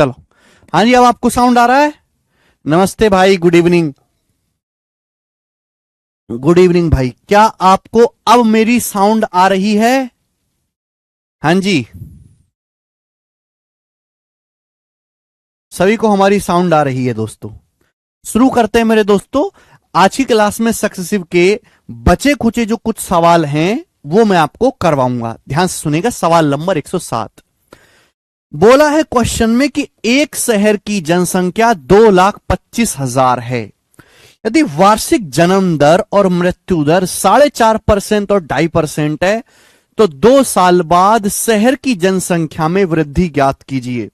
चलो, हाँ जी, अब आपको साउंड आ रहा है? नमस्ते भाई, गुड इवनिंग। गुड इवनिंग भाई, क्या आपको अब मेरी साउंड आ रही है? हाँ जी, सभी को हमारी साउंड आ रही है दोस्तों। शुरू करते हैं मेरे दोस्तों। आज की क्लास में सक्सेसिव के बचे खुचे जो कुछ सवाल हैं वो मैं आपको करवाऊंगा। ध्यान से सुनेगा। सवाल नंबर 107 बोला है क्वेश्चन में कि एक शहर की जनसंख्या 2,25,000 है। यदि वार्षिक जन्म दर और मृत्यु दर 4.5% और 2.5% है तो 2 साल बाद शहर की जनसंख्या में वृद्धि ज्ञात कीजिए।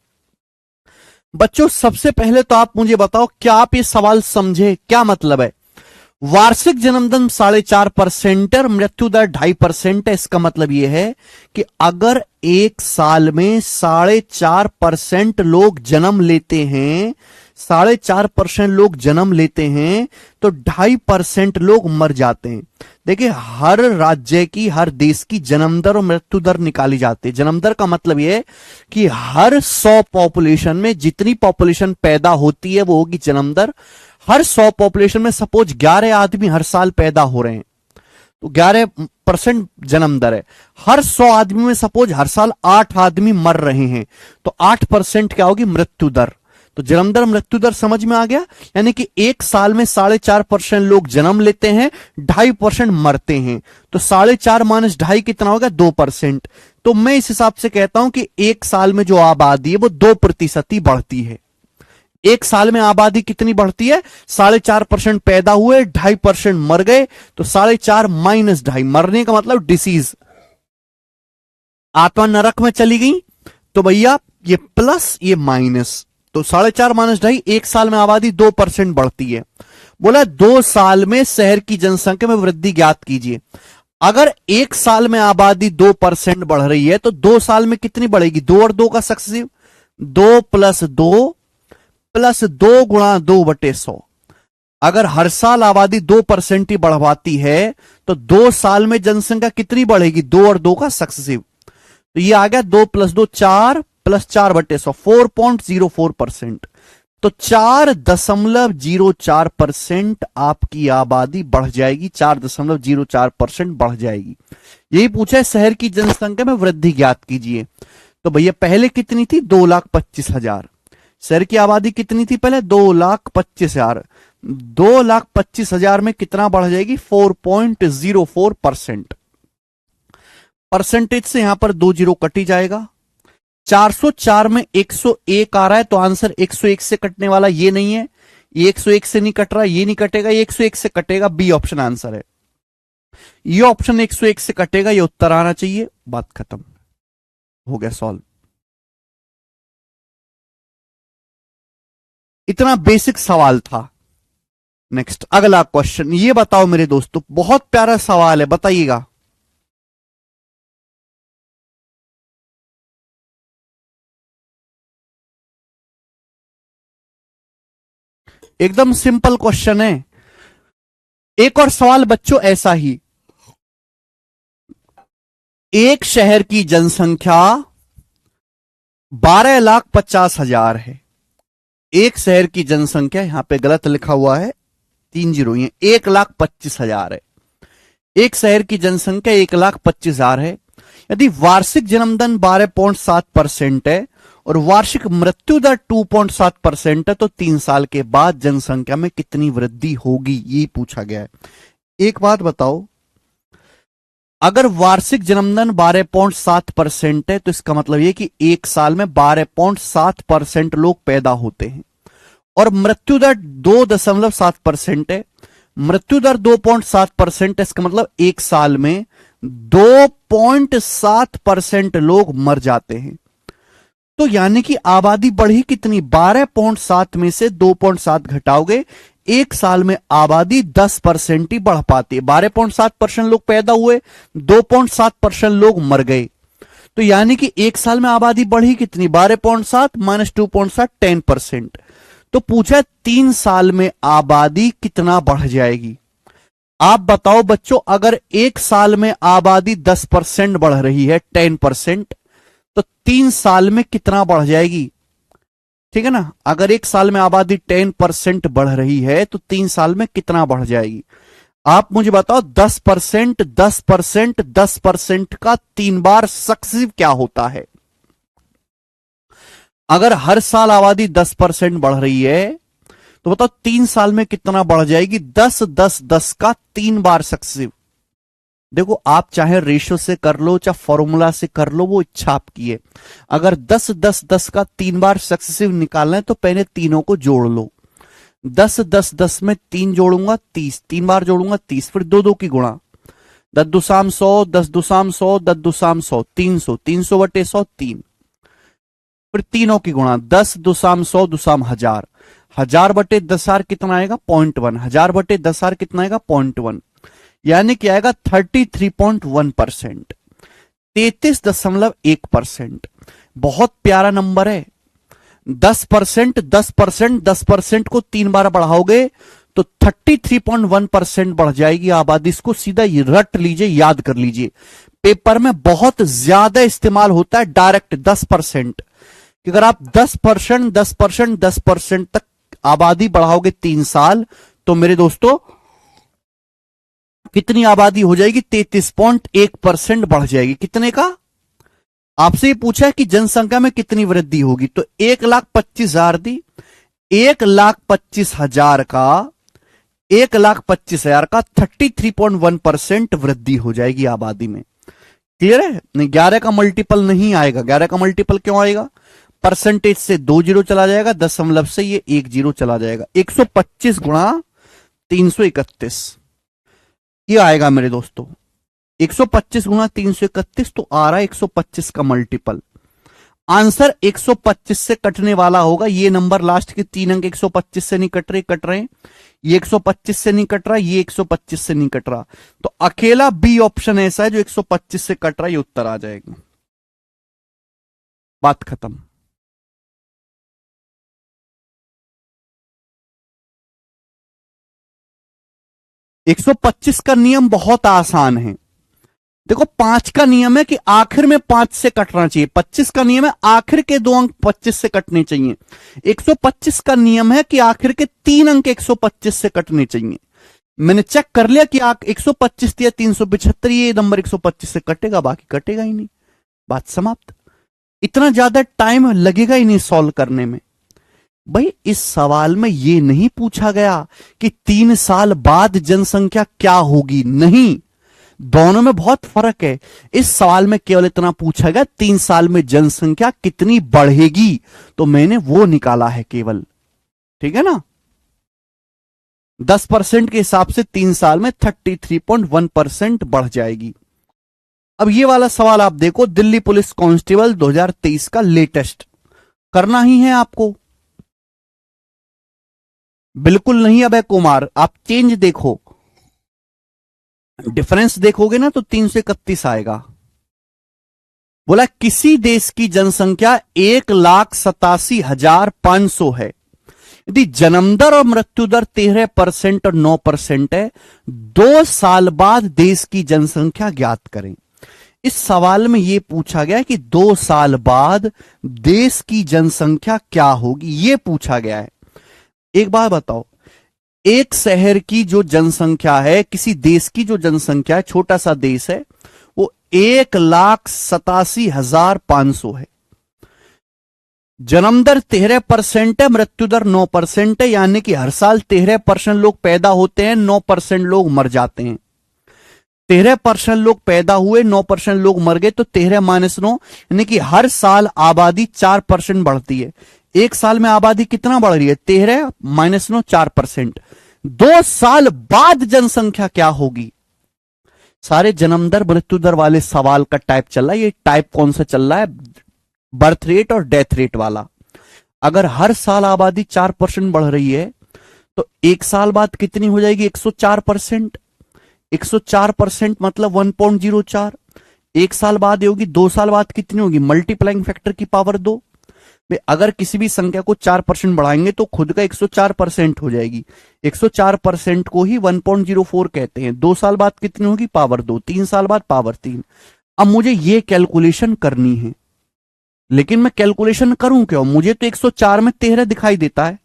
बच्चों, सबसे पहले तो आप मुझे बताओ, क्या आप ये सवाल समझे? क्या मतलब है? वार्षिक जन्म दर 4.5% और मृत्यु दर 2.5% है। इसका मतलब यह है कि अगर एक साल में 4.5% लोग जन्म लेते हैं, 4.5% लोग जन्म लेते हैं तो 2.5% लोग मर जाते हैं। देखिए, हर राज्य की, हर देश की जन्म दर और मृत्यु दर निकाली जाती है। जन्म दर का मतलब यह है कि हर 100 पॉपुलेशन में जितनी पॉपुलेशन पैदा होती है वो होगी जन्म दर। हर 100 पॉपुलेशन में सपोज 11 आदमी हर साल पैदा हो रहे हैं तो 11% जन्म दर है। हर 100 आदमी में सपोज हर साल 8 आदमी मर रहे हैं तो 8% क्या होगी? मृत्यु दर। तो जन्म दर मृत्यु दर समझ में आ गया। यानी कि एक साल में 4.5% लोग जन्म लेते हैं, 2.5% मरते हैं। तो 4.5 माइनस 2.5 कितना होगा? 2%। तो मैं इस हिसाब से कहता हूं कि एक साल में जो आबादी है वो 2% ही बढ़ती है। एक साल में आबादी कितनी बढ़ती है? 4.5% पैदा हुए, 2.5% मर गए। तो 4.5 माइनस 2.5, मरने का मतलब डिसीज, आत्मा नरक में चली गई। तो भैया ये प्लस ये माइनस, तो 4.5 माइनस 2.5, एक साल में आबादी 2% बढ़ती है। बोला 2 साल में शहर की जनसंख्या में वृद्धि ज्ञात कीजिए। अगर एक साल में आबादी 2% बढ़ रही है तो 2 साल में कितनी बढ़ेगी? 2 और 2 का सक्सेसिव, 2 प्लस 2 प्लस 2 गुणा 2/100। अगर हर साल आबादी 2% ही बढ़वाती है तो 2 साल में जनसंख्या कितनी बढ़ेगी? 2 और 2 का सक्सेसिव। तो ये आ गया 2 प्लस 2 4 प्लस 4/100, 4.04%। तो 4.04% आपकी आबादी बढ़ जाएगी, 4.04% बढ़ जाएगी। यही पूछा है, शहर की जनसंख्या में वृद्धि ज्ञात कीजिए। तो भैया पहले कितनी थी? 2,25,000। शहर की आबादी कितनी थी पहले? 2,25,000। 2,25,000 में कितना बढ़ जाएगी? 4.04%। परसेंटेज से यहां पर 2 जीरो कटी जाएगा। 404 में 101 आ रहा है तो आंसर 101 से कटने वाला ये नहीं है। ये 101 से नहीं कट रहा, ये नहीं कटेगा, ये 101 से कटेगा। बी ऑप्शन आंसर है। ये ऑप्शन 101 से कटेगा, ये उत्तर आना चाहिए। बात खत्म, हो गया सॉल्व। इतना बेसिक सवाल था। नेक्स्ट, अगला क्वेश्चन। ये बताओ मेरे दोस्तों, बहुत प्यारा सवाल है, बताइएगा। एकदम सिंपल क्वेश्चन है। एक और सवाल बच्चों ऐसा ही। एक शहर की जनसंख्या 12,50,000 है। एक शहर की जनसंख्या, यहां पे गलत लिखा हुआ है, 3 जीरो, 1,25,000 है। एक शहर की जनसंख्या 1,25,000 है। यदि वार्षिक जन्म दर 12.7% है और वार्षिक मृत्यु दर 2.7% है तो 3 साल के बाद जनसंख्या में कितनी वृद्धि होगी, ये पूछा गया है। एक बात बताओ, अगर वार्षिक जन्म दर 12.7% है तो इसका मतलब यह कि एक साल में 12.7% लोग पैदा होते हैं और मृत्यु दर 2.7% है। मृत्यु दर 2.7% है, इसका मतलब एक साल में 2.7% लोग मर जाते हैं। तो यानी कि आबादी बढ़ी कितनी? 12.7 में से 2.7 घटाओगे, एक साल में आबादी 10% ही बढ़ पाती है। 12.7% लोग पैदा हुए, 2.7% लोग मर गए। तो यानी कि एक साल में आबादी बढ़ी कितनी? 12.7 माइनस 2.7, 10%। तो पूछा 3 साल में आबादी कितना बढ़ जाएगी? आप बताओ बच्चों, अगर एक साल में आबादी 10% बढ़ रही है, 10%, तो 3 साल में कितना बढ़ जाएगी? ठीक है ना। अगर एक साल में आबादी 10% बढ़ रही है तो 3 साल में कितना बढ़ जाएगी? आप मुझे बताओ 10%, 10%, 10% का 3 बार सक्सेसिव क्या होता है? अगर हर साल आबादी 10% बढ़ रही है तो बताओ 3 साल में कितना बढ़ जाएगी? 10, 10, 10 का 3 बार सक्सेसिव। देखो आप चाहे रेशो से कर लो चाहे फॉर्मूला से कर लो, वो इच्छा आपकी है। अगर 10, 10, 10 का 3 बार सक्सेसिव निकालना है तो पहले तीनों को जोड़ लो। 10, 10, 10 में 3 जोड़ूंगा 30, 3 बार जोड़ूंगा 30, फिर दो दो की गुणा, 10 दुसाम 100, 10 दुसाम 100, 10 दुसाम 100, 300, 300 बटे 100 3, फिर तीनों की गुणा, 10 दुसाम 100 दुसाम 1000, 1000 बटे 10,000 कितना आएगा? 0.1, 1000 बटे 10,000 कितना आएगा? 0.1, यानी क्या आएगा? 33.1%, 33.1%। बहुत प्यारा नंबर है। 10%, 10%, 10% को 3 बार बढ़ाओगे तो 33.1% बढ़ जाएगी आबादी। इसको सीधा रट लीजिए, याद कर लीजिए। पेपर में बहुत ज्यादा इस्तेमाल होता है डायरेक्ट 10%, कि अगर आप 10%, 10%, 10% तक आबादी बढ़ाओगे 3 साल तो मेरे दोस्तों कितनी आबादी हो जाएगी? 33.1% बढ़ जाएगी। कितने का? आपसे ये पूछा है कि जनसंख्या में कितनी वृद्धि होगी, तो 1,25,000 दी, 1,25,000 का 1,25,000 का 33.1% वृद्धि हो जाएगी आबादी में। क्लियर है? नहीं, 11 का मल्टीपल नहीं आएगा। 11 का मल्टीपल क्यों आएगा? परसेंटेज से 2 जीरो चला जाएगा, दशमलव से ये 1 जीरो चला जाएगा। 125 गुणा 331 ये आएगा मेरे दोस्तों। 125 गुणा 331 तो आ रहा है 125 का मल्टीपल। आंसर 125 से कटने वाला होगा। ये नंबर लास्ट के 3 अंक 125 से नहीं कट रहे। ये 125 से नहीं कट रहा, ये 125 से नहीं कट रहा, तो अकेला बी ऑप्शन ऐसा है जो 125 से कट रहा है, ये उत्तर आ जाएगा। बात खत्म। एक 125 का नियम बहुत आसान है। देखो 5 का नियम है कि आखिर में 5 से कटना चाहिए। 25 का नियम है आखिर के 2 अंक 25 से कटने चाहिए। 125 का नियम है कि आखिर के 3 अंक 125 से कटने चाहिए। मैंने चेक कर लिया कि 125 दिया 375, ये नंबर 125 से कटेगा, बाकी कटेगा ही नहीं। बात समाप्त। इतना ज्यादा टाइम लगेगा ही नहीं सॉल्व करने में। भाई इस सवाल में यह नहीं पूछा गया कि 3 साल बाद जनसंख्या क्या होगी, नहीं, दोनों में बहुत फर्क है। इस सवाल में केवल इतना पूछा गया 3 साल में जनसंख्या कितनी बढ़ेगी, तो मैंने वो निकाला है केवल। ठीक है ना। 10% के हिसाब से 3 साल में 33.1% बढ़ जाएगी। अब ये वाला सवाल आप देखो, दिल्ली पुलिस कांस्टेबल 2023 का लेटेस्ट करना ही है आपको। बिल्कुल नहीं अबे कुमार, आप चेंज देखो, डिफरेंस देखोगे ना तो 331 आएगा। बोला किसी देश की जनसंख्या 1,87,500 है, यदि जन्म दर और मृत्यु दर 13% और 9% है, 2 साल बाद देश की जनसंख्या ज्ञात करें। इस सवाल में यह पूछा गया कि 2 साल बाद देश की जनसंख्या क्या होगी, यह पूछा गया है। एक बात बताओ, एक शहर की जो जनसंख्या है, किसी देश की जो जनसंख्या है, छोटा सा देश है, वो 1,87,500 है। जन्म दर 13% है, मृत्यु दर 9% है, यानी कि हर साल 13% लोग पैदा होते हैं, 9% लोग मर जाते हैं। 13% लोग पैदा हुए, 9% लोग मर गए, तो 13 माइनस 9, यानी कि हर साल आबादी 4% बढ़ती है। एक साल में आबादी कितना बढ़ रही है? 13 माइनस 9 4%। 2 साल बाद जनसंख्या क्या होगी? सारे जन्म दर मृत्यु दर वाले सवाल का टाइप चल रहा है। ये टाइप कौन सा चल रहा है? बर्थ रेट और डेथ रेट वाला। अगर हर साल आबादी 4% बढ़ रही है तो एक साल बाद कितनी हो जाएगी? 104%। 104% मतलब 1.04। एक साल बाद होगी, 2 साल बाद कितनी होगी? मल्टीप्लाइंग फैक्टर की पावर 2। अगर किसी भी संख्या को 4% बढ़ाएंगे तो खुद का 104% हो जाएगी। 104% को ही 1.04 कहते हैं। 2 साल बाद कितनी होगी? पावर 2। 3 साल बाद पावर 3। अब मुझे ये कैलकुलेशन करनी है। लेकिन मैं कैलकुलेशन करूं क्यों? मुझे तो 104 में 13 दिखाई देता है।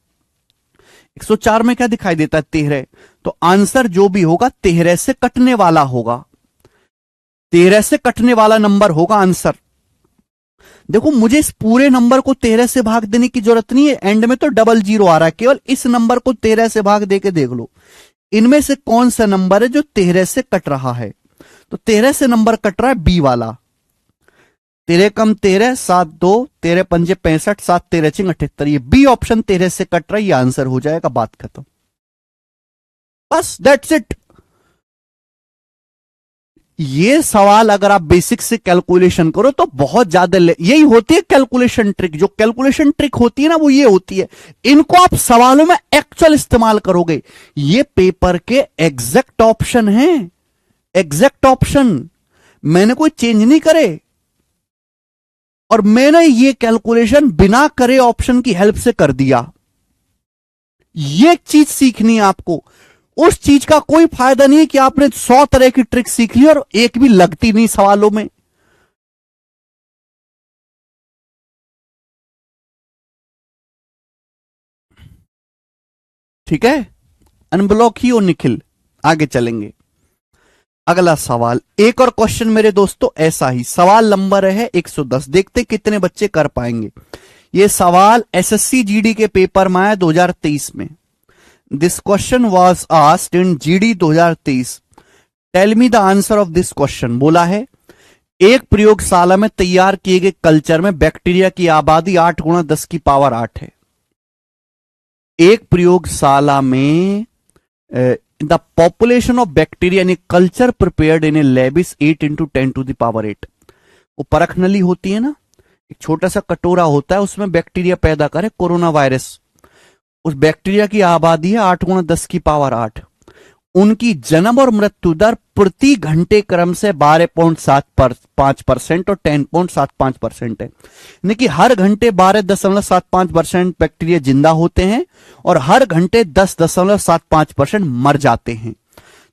104 में क्या दिखाई देता है? 13। तो आंसर जो भी होगा 13 से कटने वाला होगा, 13 से कटने वाला नंबर होगा आंसर। देखो मुझे इस पूरे नंबर को 13 से भाग देने की जरूरत नहीं है, एंड में तो डबल जीरो आ रहा है, केवल इस नंबर को 13 से भाग दे के देख लो इनमें से कौन सा नंबर है जो 13 से कट रहा है। तो 13 से नंबर कट रहा है बी वाला। 13 कम 13 7 2 13 पंजे 65 7 13 चिंग 78, ये बी ऑप्शन 13 से कट रहा है, ये आंसर हो जाएगा, बात खत्म। बस दैट्स इट। ये सवाल अगर आप बेसिक से कैलकुलेशन करो तो बहुत ज्यादा यही होती है कैलकुलेशन ट्रिक। जो कैलकुलेशन ट्रिक होती है ना वो ये होती है, इनको आप सवालों में एक्चुअल इस्तेमाल करोगे। ये पेपर के एग्जैक्ट ऑप्शन हैं, एग्जैक्ट ऑप्शन, मैंने कोई चेंज नहीं करे, और मैंने ये कैलकुलेशन बिना करे ऑप्शन की हेल्प से कर दिया। ये चीज सीखनी है आपको। उस चीज का कोई फायदा नहीं है कि आपने 100 तरह की ट्रिक सीख ली और एक भी लगती नहीं सवालों में। ठीक है, अनब्लॉक ही हो निखिल। आगे चलेंगे, अगला सवाल। एक और क्वेश्चन मेरे दोस्तों ऐसा ही, सवाल नंबर है 110। देखते कितने बच्चे कर पाएंगे। यह सवाल एसएससी जीडी के पेपर में आया 2023 में। This question was asked in GD 2023। Tell me the answer of this question. बोला है एक प्रयोगशाला में तैयार किए गए कल्चर में बैक्टीरिया की आबादी 8 गुणा 10 की पावर 8 है। एक प्रयोगशाला में the population of bacteria in a culture prepared in a lab is 8 into 10 to the power 8। वो परख नली होती है ना, एक छोटा सा कटोरा होता है, उसमें बैक्टीरिया पैदा करे कोरोना वायरस। उस बैक्टीरिया की आबादी है 8 गुणा 10 की पावर 8। उनकी जन्म और मृत्यु दर प्रति घंटे क्रम से 12.75% और 10.75% है। यानी कि हर घंटे 12.75% बैक्टीरिया जिंदा होते हैं और हर घंटे 10.75% मर जाते हैं।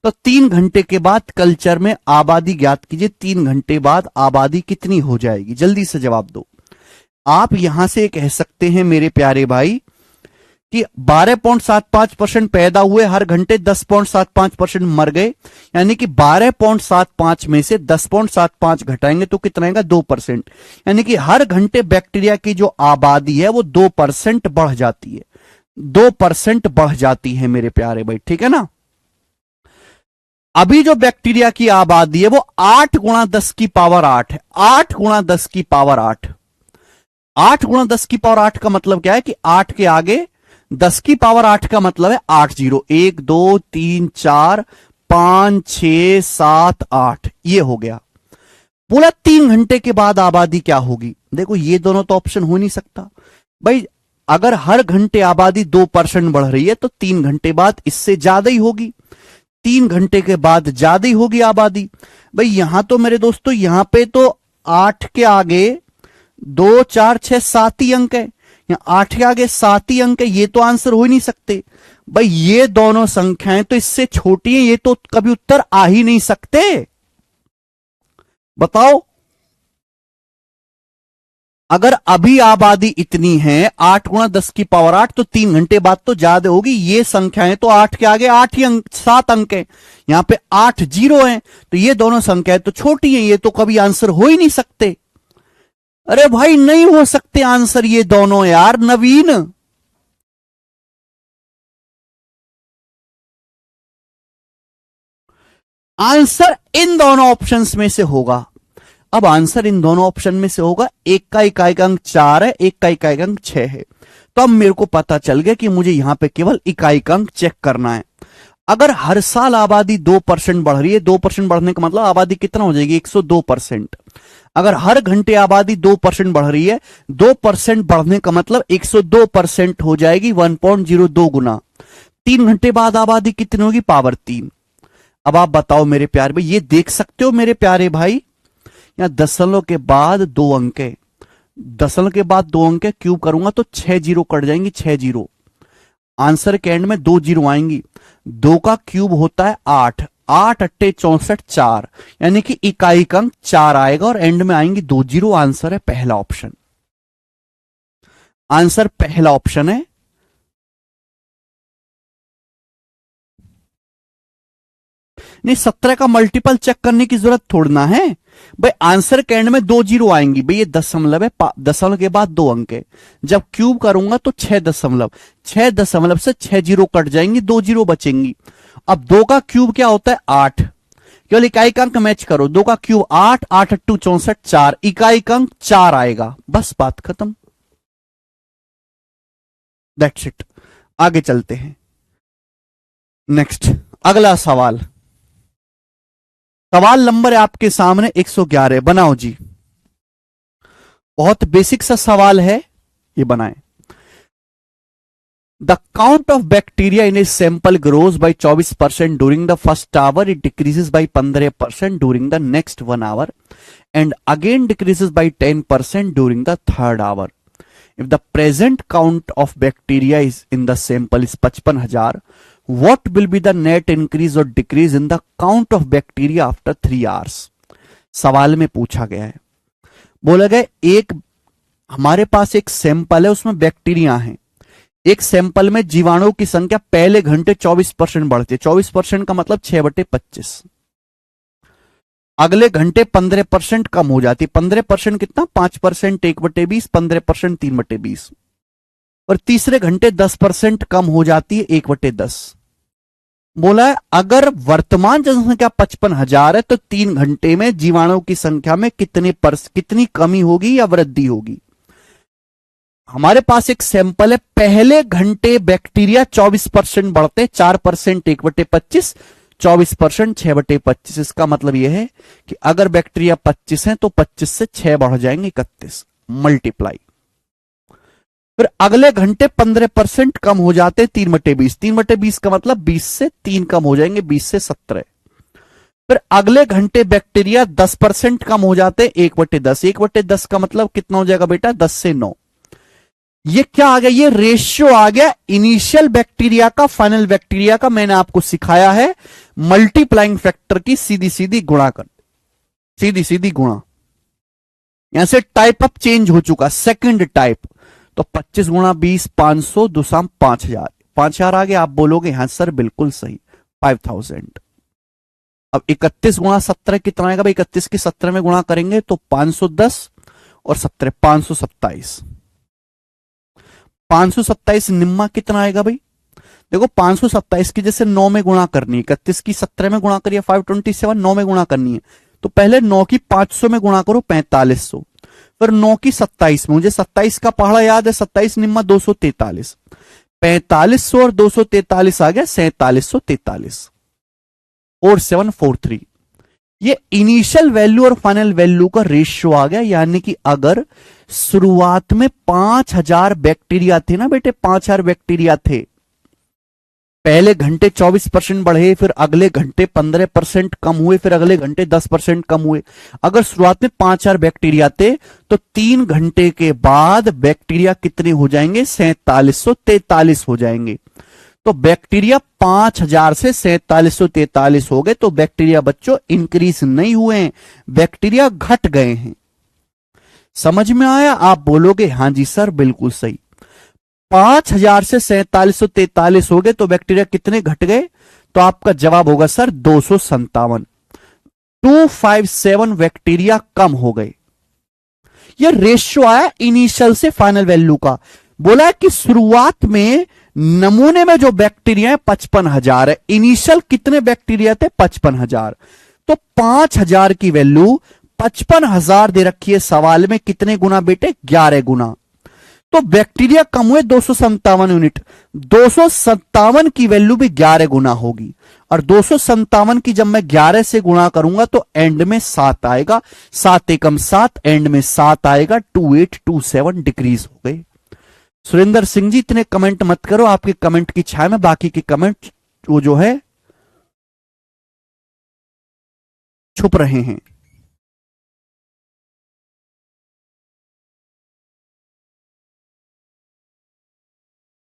तो 3 घंटे के बाद कल्चर में आबादी ज्ञात कीजिए। 3 घंटे बाद आबादी कितनी हो जाएगी? जल्दी से जवाब दो। आप यहां से कह सकते हैं मेरे प्यारे भाई कि 12.75% पैदा हुए, हर घंटे 10.75% मर गए, यानी कि 12.75 में से 10.75 घटाएंगे तो कितना आएगा? 2%। यानी कि हर घंटे बैक्टीरिया की जो आबादी है वो 2% बढ़ जाती है, 2% बढ़ जाती है मेरे प्यारे भाई, ठीक है ना। अभी जो बैक्टीरिया की आबादी है वो 8 गुणा 10 की पावर 8 है। 8 गुणा 10 की पावर 8, 8 गुणा 10 की पावर 8 का मतलब क्या है कि 8 के आगे 10 की पावर 8 का मतलब है 8 जीरो, 1 2 3 4 5 6 7 8, ये हो गया। बोला 3 घंटे के बाद आबादी क्या होगी? देखो ये दोनों तो ऑप्शन हो नहीं सकता भाई। अगर हर घंटे आबादी 2% बढ़ रही है तो 3 घंटे बाद इससे ज्यादा ही होगी, 3 घंटे के बाद ज्यादा ही होगी आबादी। भाई यहां तो मेरे दोस्तों, यहां पे तो 8 के आगे 2 4 6 7 ही अंक है, यहां 8 के आगे 7 ही अंक है, ये तो आंसर हो ही नहीं सकते भाई। ये दोनों संख्याएं तो इससे छोटी हैं, ये तो कभी उत्तर आ ही नहीं सकते। बताओ, अगर अभी आबादी इतनी है 8 गुणा 10 की पावर 8 तो 3 घंटे बाद तो ज्यादा होगी। ये संख्याएं तो 8 के आगे 8 ही अंक, 7 अंक है, यहां पे 8 जीरो है, तो ये दोनों संख्याएं तो छोटी हैं, ये तो कभी आंसर हो ही नहीं सकते। अरे भाई नहीं हो सकते आंसर ये दोनों यार, नवीन। आंसर इन दोनों ऑप्शंस में से होगा। अब आंसर इन दोनों ऑप्शन में से होगा, एक का इकाई अंक 4 है, एक का इकाई अंक 6 है। तो अब मेरे को पता चल गया कि मुझे यहां पे केवल इकाई अंक चेक करना है। अगर हर साल आबादी 2% बढ़ रही है, 2% बढ़ने का मतलब आबादी कितना हो जाएगी? 102%। अगर हर घंटे आबादी 2% बढ़ रही है, 2% बढ़ने का मतलब 102% हो जाएगी, 1.02 गुना। 3 घंटे बाद आबादी कितनी होगी? पावर 3। अब आप बताओ मेरे प्यारे भाई, ये देख सकते हो मेरे प्यारे भाई, यहां दशमलव के बाद 2 अंक है, दशमलव के बाद 2 अंक है, क्यूब करूंगा तो 6 जीरो कट जाएंगी, 6 जीरो। आंसर के एंड में 2 जीरो आएंगी। 2 का क्यूब होता है 8, 8 अट्टे 64, 4, यानी कि इकाई अंक 4 आएगा और एंड में आएंगी 2 जीरो। आंसर है पहला ऑप्शन। आंसर पहला ऑप्शन है। नहीं, 17 का मल्टीपल चेक करने की जरूरत थोड़ी ना है भाई। आंसर के एंड में 2 जीरो आएंगी भाई, ये दशमलव है, दशमलव के बाद 2 अंक है। जब क्यूब करूंगा तो 6 दशमलव से 6 जीरो कट जाएंगी, 2 जीरो बचेंगी। अब 2 का क्यूब क्या होता है? 8। केवल इकाई का अंक मैच करो, 2 का क्यूब 8, 8 अट्टू 64, 4 इकाई का अंक 4 आएगा, बस बात खत्म। That's it. आगे चलते हैं। नेक्स्ट, अगला सवाल। सवाल नंबर है आपके सामने 111। बनाओ जी। बहुत बेसिक सा सवाल है, ये बनाएं। The count of bacteria in a sample grows by 24% during the first hour, it decreases by 15% during the next 1 hour and again decreases by 10% during the third hour. If the present count of bacteria is in the sample is 55,000, what will be the net increase or decrease in the count of bacteria after 3 hours? सवाल में पूछा गया है, बोला गया एक हमारे पास एक सैंपल है, उसमें बैक्टीरिया हैं। एक सैंपल में जीवाणुओं की संख्या पहले घंटे 24% बढ़ती है। 24% का मतलब 6/25। अगले घंटे 15% कम हो जाती है। 15% कितना? 5%, 1/20, 15%, 3/20। और तीसरे घंटे 10% कम हो जाती है, 1/10। बोला है अगर वर्तमान जनसंख्या 55,000 है तो 3 घंटे में जीवाणुओं की संख्या में कितनी कमी होगी या वृद्धि होगी। हमारे पास एक सैंपल है, पहले घंटे बैक्टीरिया 24% बढ़ते, 4% 1/25, 24% 6/25। इसका मतलब यह है कि अगर बैक्टीरिया 25 है तो 25 से 6 बढ़ जाएंगे 31, मल्टीप्लाई। फिर अगले घंटे 15% कम हो जाते, 3/20। 3/20 का मतलब 20 से 3 कम हो जाएंगे, 20 से 17। फिर अगले घंटे बैक्टीरिया 10% कम हो जाते, 1/10। 1/10 का मतलब कितना हो जाएगा बेटा? 10 से 9। ये क्या आ गया? ये रेशियो आ गया इनिशियल बैक्टीरिया का फाइनल बैक्टीरिया का। मैंने आपको सिखाया है मल्टीप्लाइंग फैक्टर की सीधी सीधी गुणा कर, सीधी सीधी गुणा। यहां से टाइप अप चेंज हो चुका, सेकंड टाइप। तो 25 गुणा 20, 500, दूसरा 5,000। 5,000 आ गया। आप बोलोगे हाँ सर बिल्कुल सही, 5,000। अब 31 गुणा 17 कितना आएगा भाई? 31 की 17 में गुणा करेंगे तो 510 और 17 527। 527 निम्मा कितना आएगा भाई? देखो 527 की जैसे 9 में गुणा करनी है, 31 की 17 में गुणा करिए 527, 9 में गुणा करनी है तो पहले 9 की 500 में गुणा करो 4500, फिर 9 की 27 में, मुझे 27 का पहाड़ा याद है, 27 निम्मा 243, 4500 और 243 आ गया 4743, 4743। ये इनिशियल वैल्यू और फाइनल वैल्यू का रेशियो आ गया। यानी कि अगर शुरुआत में 5,000 बैक्टीरिया थे ना बेटे, 5,000 बैक्टीरिया थे, पहले घंटे 24% बढ़े, फिर अगले घंटे 15% कम हुए, फिर अगले घंटे 10% कम हुए। अगर शुरुआत में 5,000 बैक्टीरिया थे तो 3 घंटे के बाद बैक्टीरिया कितने हो जाएंगे? 4743 हो जाएंगे। तो बैक्टीरिया 5,000 से 4743 हो गए। तो बैक्टीरिया बच्चों इंक्रीज नहीं हुए हैं, बैक्टीरिया घट गए हैं। समझ में आया? आप बोलोगे हाँ जी सर बिल्कुल सही। 5,000 से 4743 हो गए तो बैक्टीरिया कितने घट गए? तो आपका जवाब होगा सर 257। 257 बैक्टीरिया कम हो गए। यह रेशियो आया इनिशियल से फाइनल वैल्यू का। बोला है कि शुरुआत में नमूने में जो बैक्टीरिया है 55,000 है, इनिशियल कितने बैक्टीरिया थे? 55,000। तो 5,000 की वैल्यू 55,000 दे रखी है सवाल में, कितने गुना बेटे? 11 गुना। तो बैक्टीरिया कम हुए 257 यूनिट। 257 की वैल्यू भी 11 गुना होगी, और 257 की जब मैं 11 से गुणा करूंगा तो एंड में 7 आएगा, 7 एकम 7, एंड में 7 आएगा, 2827 डिक्रीज हो गए। सुरेंद्र सिंह जी इतने कमेंट मत करो, आपके कमेंट की छाया में बाकी के कमेंट वो जो है छुप रहे हैं।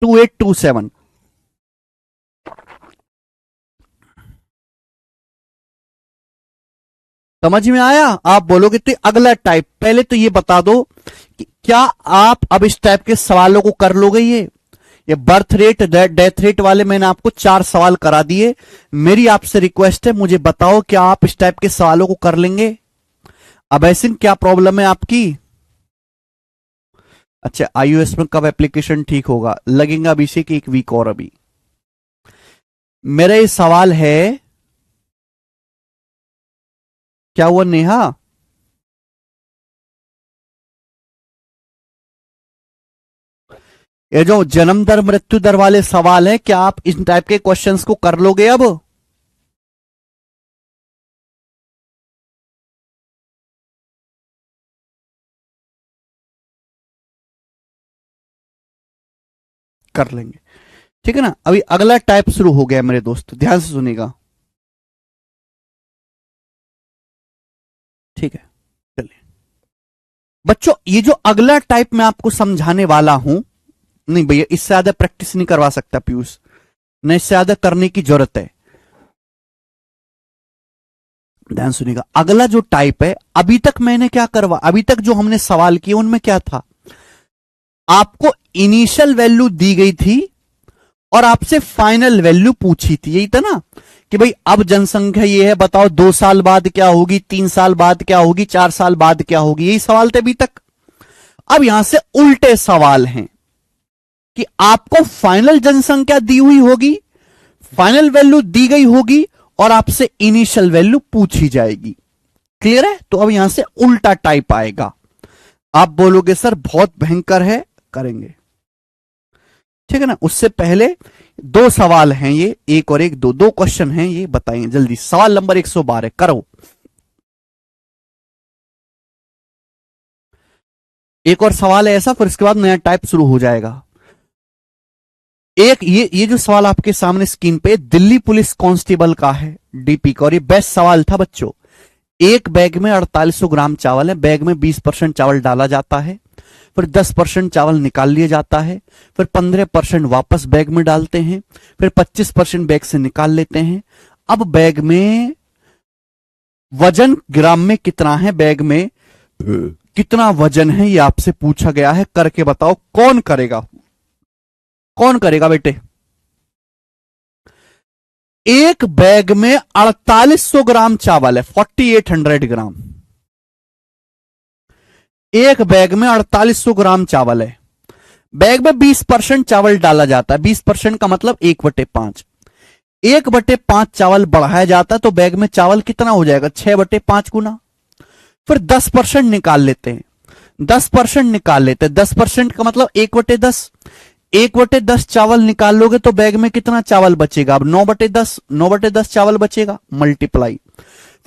टू 2827। समझ में आया? आप बोलोगे तो अगला टाइप, पहले तो ये बता दो कि क्या आप अब इस टाइप के सवालों को कर लोगे? ये बर्थ रेट डेथ रेट वाले मैंने आपको 4 सवाल करा दिए। मेरी आपसे रिक्वेस्ट है, मुझे बताओ क्या आप इस टाइप के सवालों को कर लेंगे? अब ऐसे क्या प्रॉब्लम है आपकी? अच्छा, iOS में कब एप्लीकेशन ठीक होगा? लगेगा अभी से कि 1 वीक और। अभी मेरा ये सवाल है, क्या हुआ नेहा? ये जो जन्म दर मृत्यु दर वाले सवाल हैं, क्या आप इस टाइप के क्वेश्चंस को कर लोगे अब? कर लेंगे, ठीक है ना? अभी अगला टाइप शुरू हो गया मेरे दोस्त, ध्यान से सुनिएगा, ठीक है? चलिए बच्चों, ये जो अगला टाइप मैं आपको समझाने वाला हूं, नहीं भैया इससे ज्यादा प्रैक्टिस नहीं करवा सकता पीयूष, नहीं इससे ज्यादा करने की जरूरत है। ध्यान सुनिएगा, अगला जो टाइप है, अभी तक मैंने क्या करवा, अभी तक जो हमने सवाल किए उनमें क्या था? आपको इनिशियल वैल्यू दी गई थी और आपसे फाइनल वैल्यू पूछी थी, यही था ना? कि भाई अब जनसंख्या ये है, बताओ 2 साल बाद क्या होगी, 3 साल बाद क्या होगी, 4 साल बाद क्या होगी, यही सवाल थे अभी तक। अब यहां से उल्टे सवाल हैं कि आपको फाइनल जनसंख्या दी हुई होगी, फाइनल वैल्यू दी गई होगी और आपसे इनिशियल वैल्यू पूछी जाएगी। क्लियर है? तो अब यहां से उल्टा टाइप आएगा। आप बोलोगे सर बहुत भयंकर है, करेंगे, ठीक है ना? उससे पहले 2 सवाल हैं ये, एक और एक, दो क्वेश्चन हैं ये, बताइए जल्दी। सवाल नंबर 112 करो। एक और सवाल है ऐसा, फिर इसके बाद नया टाइप शुरू हो जाएगा। एक ये जो सवाल आपके सामने स्क्रीन पे दिल्ली पुलिस कांस्टेबल का है, डीपी का, और ये बेस्ट सवाल था बच्चों। एक बैग में 4800 ग्राम चावल है, बैग में 20% चावल डाला जाता है, फिर 10% चावल निकाल लिया जाता है, फिर 15% वापस बैग में डालते हैं, फिर 25% बैग से निकाल लेते हैं। अब बैग में वजन ग्राम में कितना है, बैग में कितना वजन है, ये आपसे पूछा गया है। करके बताओ, कौन करेगा? कौन करेगा बेटे? एक बैग में 4800 ग्राम चावल है, 4800 ग्राम। एक बैग में 4800 ग्राम चावल है, बैग में 20% चावल डाला जाता है, 20% का मतलब 1/5। 1/5 चावल बढ़ाया जाता है तो बैग में चावल कितना हो जाएगा? 6/5 गुना। फिर 10% निकाल लेते हैं, 10% निकाल लेते हैं, 10% का मतलब 1/10। 1/10 चावल निकाल लोगे तो बैग में कितना चावल बचेगा? अब 9/10, 9/10 चावल बचेगा, मल्टीप्लाई।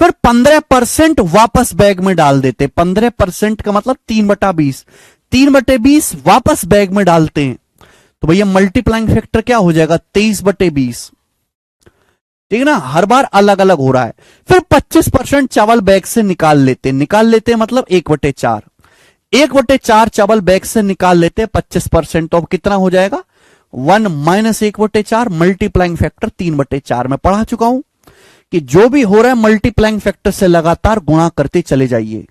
फिर 15% वापस बैग में डाल देते, 15% का मतलब 3/20, 3/20 वापस बैग में डालते हैं तो भैया मल्टीप्लाइंग फैक्टर क्या हो जाएगा? 23/20, ठीक है ना? हर बार अलग अलग हो रहा है। फिर 25% चावल बैग से निकाल लेते मतलब 1/4, 1/4 चावल बैग से निकाल लेते हैं 25%, तो अब कितना हो जाएगा? 1 - 1/4, मल्टीप्लाइंग फैक्टर 3/4। मैं पढ़ा चुका हूं कि जो भी हो रहा है मल्टीप्लाइंग फैक्टर से लगातार गुणा करते चले जाइए।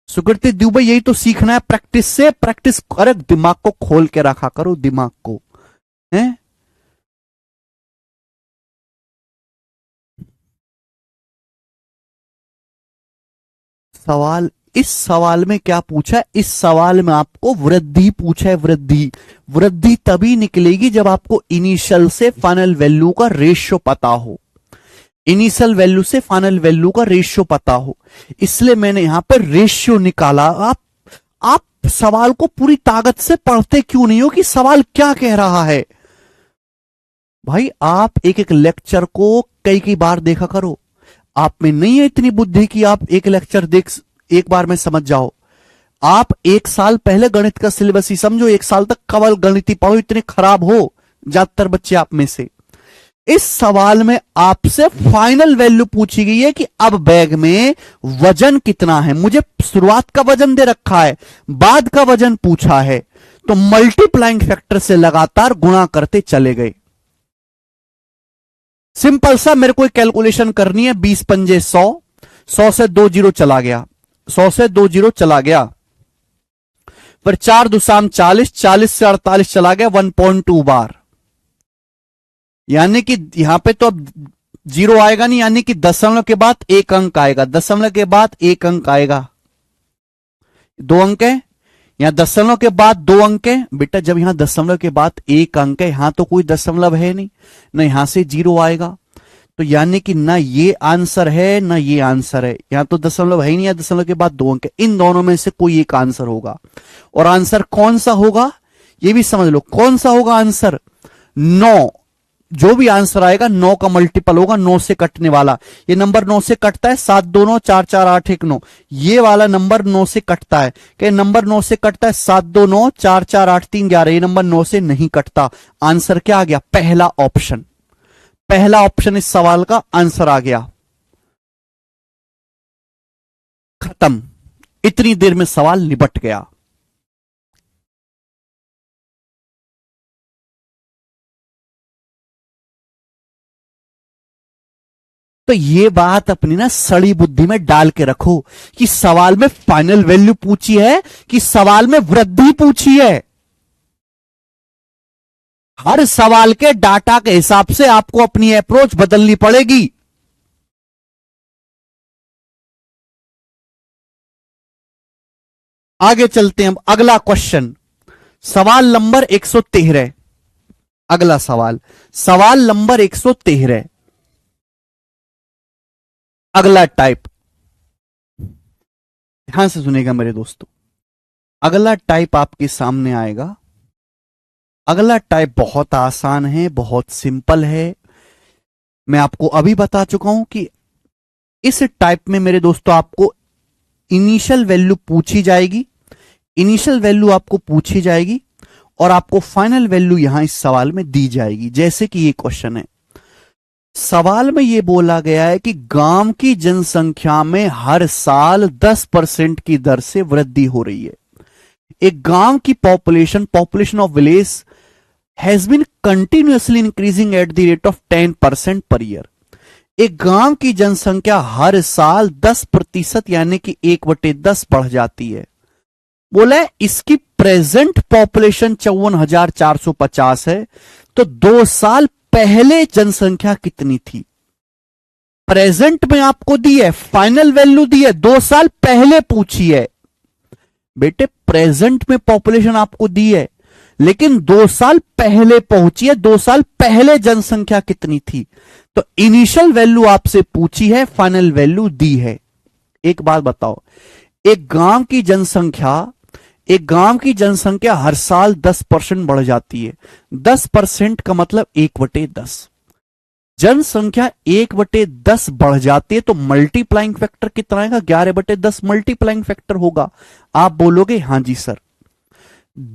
सुकृति दुबे, यही तो सीखना है प्रैक्टिस से, प्रैक्टिस। अरे दिमाग को खोल के रखा करो, दिमाग को, हैं? सवाल, इस सवाल में क्या पूछा है? इस सवाल में आपको वृद्धि पूछा है, वृद्धि। वृद्धि तभी निकलेगी जब आपको इनिशियल से फाइनल वैल्यू का रेशियो पता हो, इनिशियल वैल्यू से फाइनल वैल्यू का रेशियो पता हो, इसलिए मैंने यहां पर रेशियो निकाला। आप सवाल को पूरी ताकत से पढ़ते क्यों नहीं हो कि सवाल क्या कह रहा है? भाई आप एक एक लेक्चर को कई कई बार देखा करो। आप में नहीं है इतनी बुद्धि कि आप एक लेक्चर देख एक बार में समझ जाओ। आप 1 साल पहले गणित का सिलेबस ही समझो, 1 साल तक केवल गणित ही पढ़ो, इतने खराब हो ज्यादातर बच्चे आप में से। इस सवाल में आपसे फाइनल वैल्यू पूछी गई है कि अब बैग में वजन कितना है। मुझे शुरुआत का वजन दे रखा है, बाद का वजन पूछा है, तो मल्टीप्लाइंग फैक्टर से लगातार गुणा करते चले गए। सिंपल सा मेरे को कैलकुलेशन करनी है। 20 पंजे 100, 100 से 2 जीरो चला गया, 100 से 2 जीरो चला गया, फिर 4 दुसाम 40, 40 से 48 चला गया 1.2 बार। यानी कि यहां पे तो अब जीरो आएगा नहीं, यानी कि दशमलव के बाद एक अंक आएगा, दशमलव के बाद एक अंक आएगा। दो अंक है, यहां दशमलव के बाद दो अंक है बेटा। जब यहां दशमलव के बाद एक अंक है, यहां तो कोई दशमलव है नहीं, ना यहां से जीरो आएगा, तो यानी कि ना ये आंसर है ना ये आंसर है। यहां तो दशमलव है ही नहीं, या दशमलव के बाद दो अंक है। इन दोनों में से कोई एक आंसर होगा। और आंसर कौन सा होगा ये भी समझ लो, कौन सा होगा आंसर? 9। जो भी आंसर आएगा 9 का मल्टीपल होगा, 9 से कटने वाला। ये नंबर 9 से कटता है, 7 2 9 4 4 8 1 9। ये वाला नंबर 9 से कटता है। क्या नंबर 9 से कटता है? 7 2 9 4 4 8 3 11। ये नंबर 9 से नहीं कटता। आंसर क्या आ गया? पहला ऑप्शन। पहला ऑप्शन इस सवाल का आंसर आ गया। खत्म। इतनी देर में सवाल निपट गया। तो ये बात अपनी ना सड़ी बुद्धि में डाल के रखो कि सवाल में फाइनल वैल्यू पूछी है कि सवाल में वृद्धि पूछी है। हर सवाल के डाटा के हिसाब से आपको अपनी अप्रोच बदलनी पड़ेगी। आगे चलते हैं। अब अगला क्वेश्चन, सवाल नंबर 113। अगला सवाल, सवाल नंबर 113। अगला टाइप, ध्यान से सुनेगा मेरे दोस्तों। अगला टाइप आपके सामने आएगा। अगला टाइप बहुत आसान है, बहुत सिंपल है। मैं आपको अभी बता चुका हूं कि इस टाइप में मेरे दोस्तों आपको इनिशियल वैल्यू पूछी जाएगी, इनिशियल वैल्यू आपको पूछी जाएगी और आपको फाइनल वैल्यू यहां इस सवाल में दी जाएगी। जैसे कि ये क्वेश्चन है, सवाल में यह बोला गया है कि गांव की जनसंख्या में हर साल 10% की दर से वृद्धि हो रही है। एक गांव की population of village has been continuously increasing at the rate of 10% per year. एक गांव की जनसंख्या हर साल 10% यानी कि 1/10 बढ़ जाती है। बोला है इसकी प्रेजेंट पॉपुलेशन 54,450 है, तो 2 साल पहले जनसंख्या कितनी थी? प्रेजेंट में आपको दी है, फाइनल वैल्यू दी है, 2 साल पहले पूछी है। बेटे प्रेजेंट में पॉपुलेशन आपको दी है, लेकिन 2 साल पहले पहुंची है। 2 साल पहले जनसंख्या कितनी थी? तो इनिशियल वैल्यू आपसे पूछी है, फाइनल वैल्यू दी है। एक बात बताओ, एक गांव की जनसंख्या हर साल 10% बढ़ जाती है। 10% का मतलब 1/10। जनसंख्या 1/10 बढ़ जाती है तो मल्टीप्लाइंग फैक्टर कितना आएगा? 11/10 मल्टीप्लाइंग फैक्टर होगा। आप बोलोगे हां जी सर।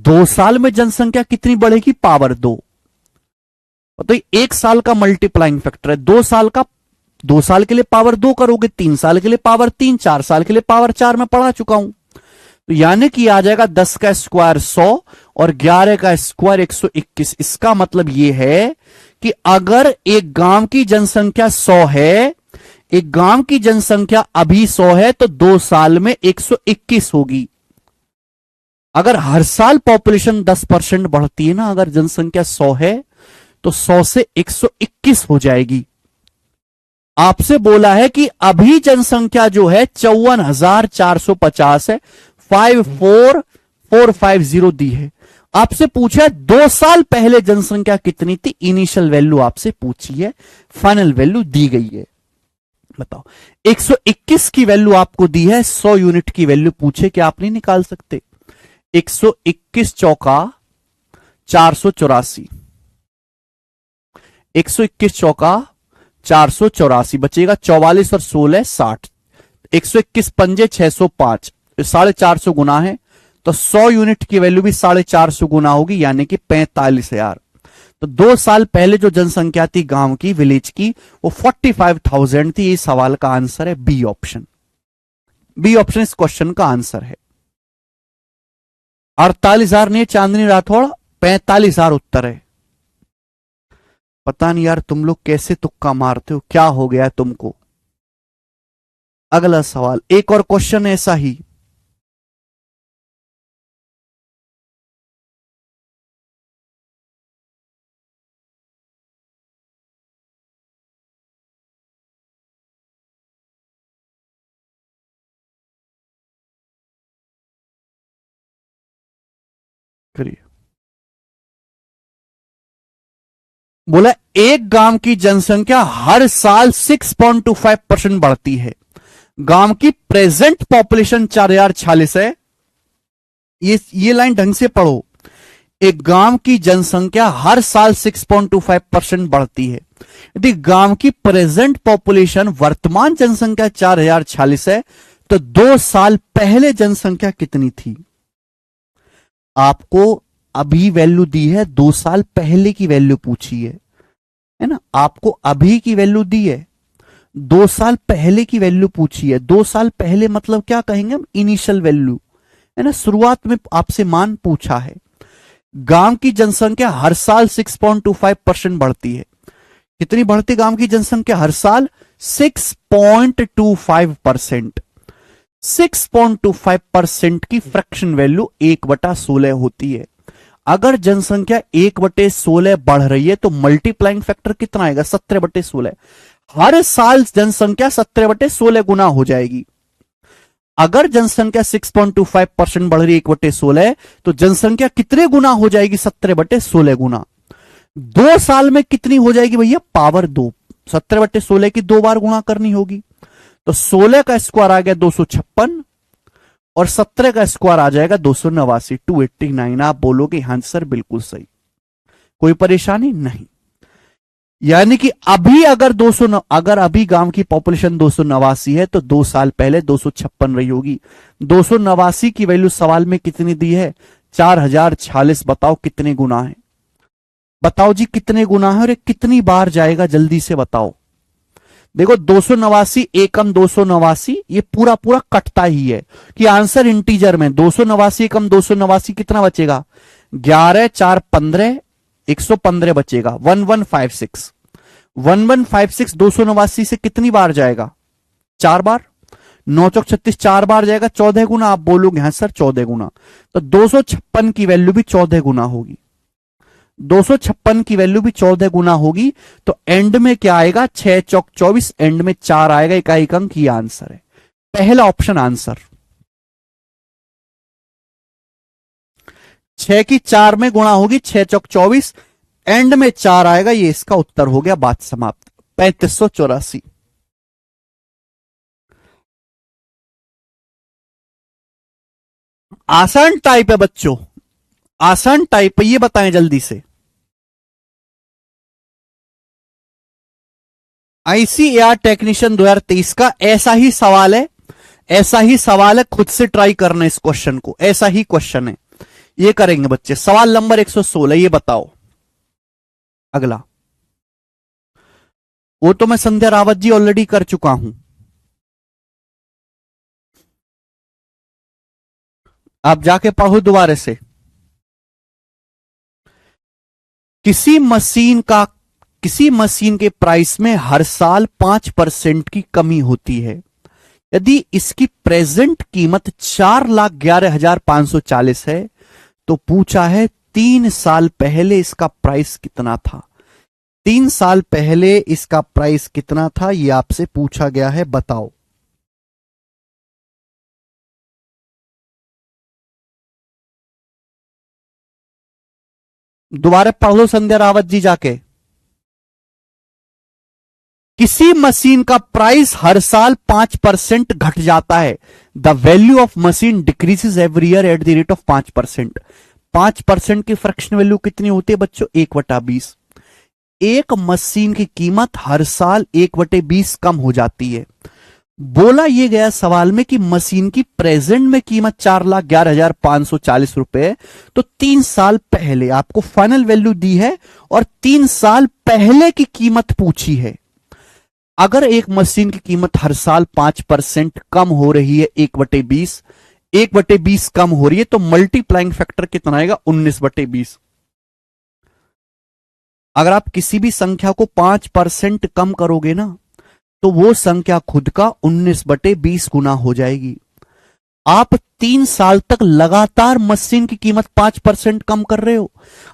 2 साल में जनसंख्या कितनी बढ़ेगी? पावर 2। तो 1 साल का मल्टीप्लाइंग फैक्टर है। 2 साल का, 2 साल के लिए पावर 2 करोगे, 3 साल के लिए पावर 3, 4 साल के लिए पावर 4 मैं पढ़ा चुका हूं। तो यानी कि आ जाएगा 10 का स्क्वायर 100 और 11 का स्क्वायर 121। इसका मतलब यह है कि अगर एक गांव की जनसंख्या 100 है, एक गांव की जनसंख्या अभी 100 है, तो 2 साल में 121 होगी। अगर हर साल पॉपुलेशन 10% बढ़ती है ना, अगर जनसंख्या 100 है तो 100 से 121 हो जाएगी। आपसे बोला है कि अभी जनसंख्या जो है 54,450 है, 54450 दी है। आपसे पूछा है 2 साल पहले जनसंख्या कितनी थी? इनिशियल वैल्यू आपसे पूछी है, फाइनल वैल्यू दी गई है। बताओ, 121 की वैल्यू आपको दी है, 100 यूनिट की वैल्यू पूछे कि आप नहीं निकाल सकते? 121 चौका 484, 121 चौका 484, बचेगा 44 और 16 60। 121 पंजे 605, 450 गुना है, तो 100 यूनिट की वैल्यू भी 450 गुना होगी, यानी कि 45,000। तो 2 साल पहले जो जनसंख्या थी गांव की, विलेज की, वो 45,000 थी। ये सवाल का आंसर है बी ऑप्शन। बी ऑप्शन इस क्वेश्चन का आंसर है। 48,000 नहीं, चांदनी राठौड़, 45,000 उत्तर है। पता नहीं यार तुम लोग कैसे तुक्का मारते हो, क्या हो गया है तुमको। अगला सवाल, एक और क्वेश्चन ऐसा ही। करिए। बोला एक गांव की जनसंख्या हर साल 6.25% बढ़ती है। गांव की प्रेजेंट पॉपुलेशन 4046 है। ये लाइन ढंग से पढ़ो। एक गांव की जनसंख्या हर साल 6.25% बढ़ती है। यदि गांव की प्रेजेंट पॉपुलेशन वर्तमान जनसंख्या 4046 है तो 2 साल पहले जनसंख्या कितनी थी। आपको अभी वैल्यू दी है, 2 साल पहले की वैल्यू पूछी है ना। आपको अभी की वैल्यू दी है, 2 साल पहले की वैल्यू पूछी है। 2 साल पहले मतलब क्या कहेंगे हम, इनिशियल वैल्यू है ना, शुरुआत में आपसे मान पूछा है। गांव की जनसंख्या हर साल 6.25% बढ़ती है। कितनी बढ़ती गांव की जनसंख्या हर साल, 6.25%। 6.25% की फ्रैक्शन वैल्यू 1/16 होती है। अगर जनसंख्या 1/16 बढ़ रही है तो मल्टीप्लाइंग फैक्टर कितना आएगा, 17/16। हर साल जनसंख्या 17/16 गुना हो जाएगी। अगर जनसंख्या 6.25% बढ़ रही है 1/16, तो जनसंख्या कितने गुना हो जाएगी, 17/16 गुना। 2 साल में कितनी हो जाएगी भैया, पावर 2। 17/16 की 2 बार गुणा करनी होगी। तो 16 का स्क्वायर आ गया 256 और 17 का स्क्वायर आ जाएगा 289, 289। आप बोलोगे हाँ सर बिल्कुल सही, कोई परेशानी नहीं। यानी कि अभी अगर 200, अगर अभी गांव की पॉपुलेशन 289 है तो 2 साल पहले 256 रही होगी। 289 की वैल्यू सवाल में कितनी दी है, 4046। बताओ कितने गुना है, बताओ जी कितने गुना है और ये कितनी बार जाएगा, जल्दी से बताओ। देखो 289 एकम 289, ये पूरा पूरा कटता ही है कि आंसर इंटीजर में 289 एकम 289 कितना बचेगा, 11 4 15, 115 बचेगा। 1156, 1156 289 से कितनी बार जाएगा, 4 बार। 9 चौक 36, 4 बार जाएगा, 14 गुना। आप बोलोगे हाँ सर 14 गुना। तो 256 की वैल्यू भी 14 गुना होगी। 256 की वैल्यू भी 14 गुना होगी। तो एंड में क्या आएगा, 6 चौक 24, एंड में 4 आएगा, इकाई अंक। ये आंसर है, पहला ऑप्शन आंसर। 6 की 4 में गुणा होगी, 6 चौक 24, एंड में 4 आएगा। ये इसका उत्तर हो गया, बात समाप्त। 3584। आसान टाइप है बच्चों, आसान टाइप है। ये बताएं जल्दी से। आईसीएआर टेक्नीशियन 2023 का ऐसा ही सवाल है, ऐसा ही सवाल है। खुद से ट्राई करना इस क्वेश्चन को, ऐसा ही क्वेश्चन है। ये करेंगे बच्चे। सवाल नंबर 116, ये बताओ। अगला, वो तो मैं संध्या रावत जी ऑलरेडी कर चुका हूं, आप जाके पढ़ो दोबारा से। किसी मशीन का, किसी मशीन के प्राइस में हर साल 5% की कमी होती है। यदि इसकी प्रेजेंट कीमत 4,11,540 है तो पूछा है 3 साल पहले इसका प्राइस कितना था। 3 साल पहले इसका प्राइस कितना था, यह आपसे पूछा गया है, बताओ। दोबारा पढ़ लो संध्या रावत जी जाके। किसी मशीन का प्राइस हर साल 5% घट जाता है। The value of machine decreases every year eight the rate of 5%। 5% की फ्रैक्शन वैल्यू कितनी होती है बच्चों, 1/20। एक मशीन की कीमत हर साल 1/20 कम हो जाती है। बोला यह गया सवाल में कि मशीन की प्रेजेंट में कीमत 4,11,540 रुपए, तो 3 साल पहले आपको फाइनल वैल्यू दी है और 3 साल पहले की कीमत पूछी है। अगर एक मशीन की कीमत हर साल 5% कम हो रही है, 1/20, 1/20 कम हो रही है, तो मल्टीप्लाइंग फैक्टर कितना आएगा, 19/20। अगर आप किसी भी संख्या को 5% कम करोगे ना, तो वो संख्या खुद का 19/20 गुना हो जाएगी। आप 3 साल तक लगातार मशीन की कीमत 5% कम कर रहे हो,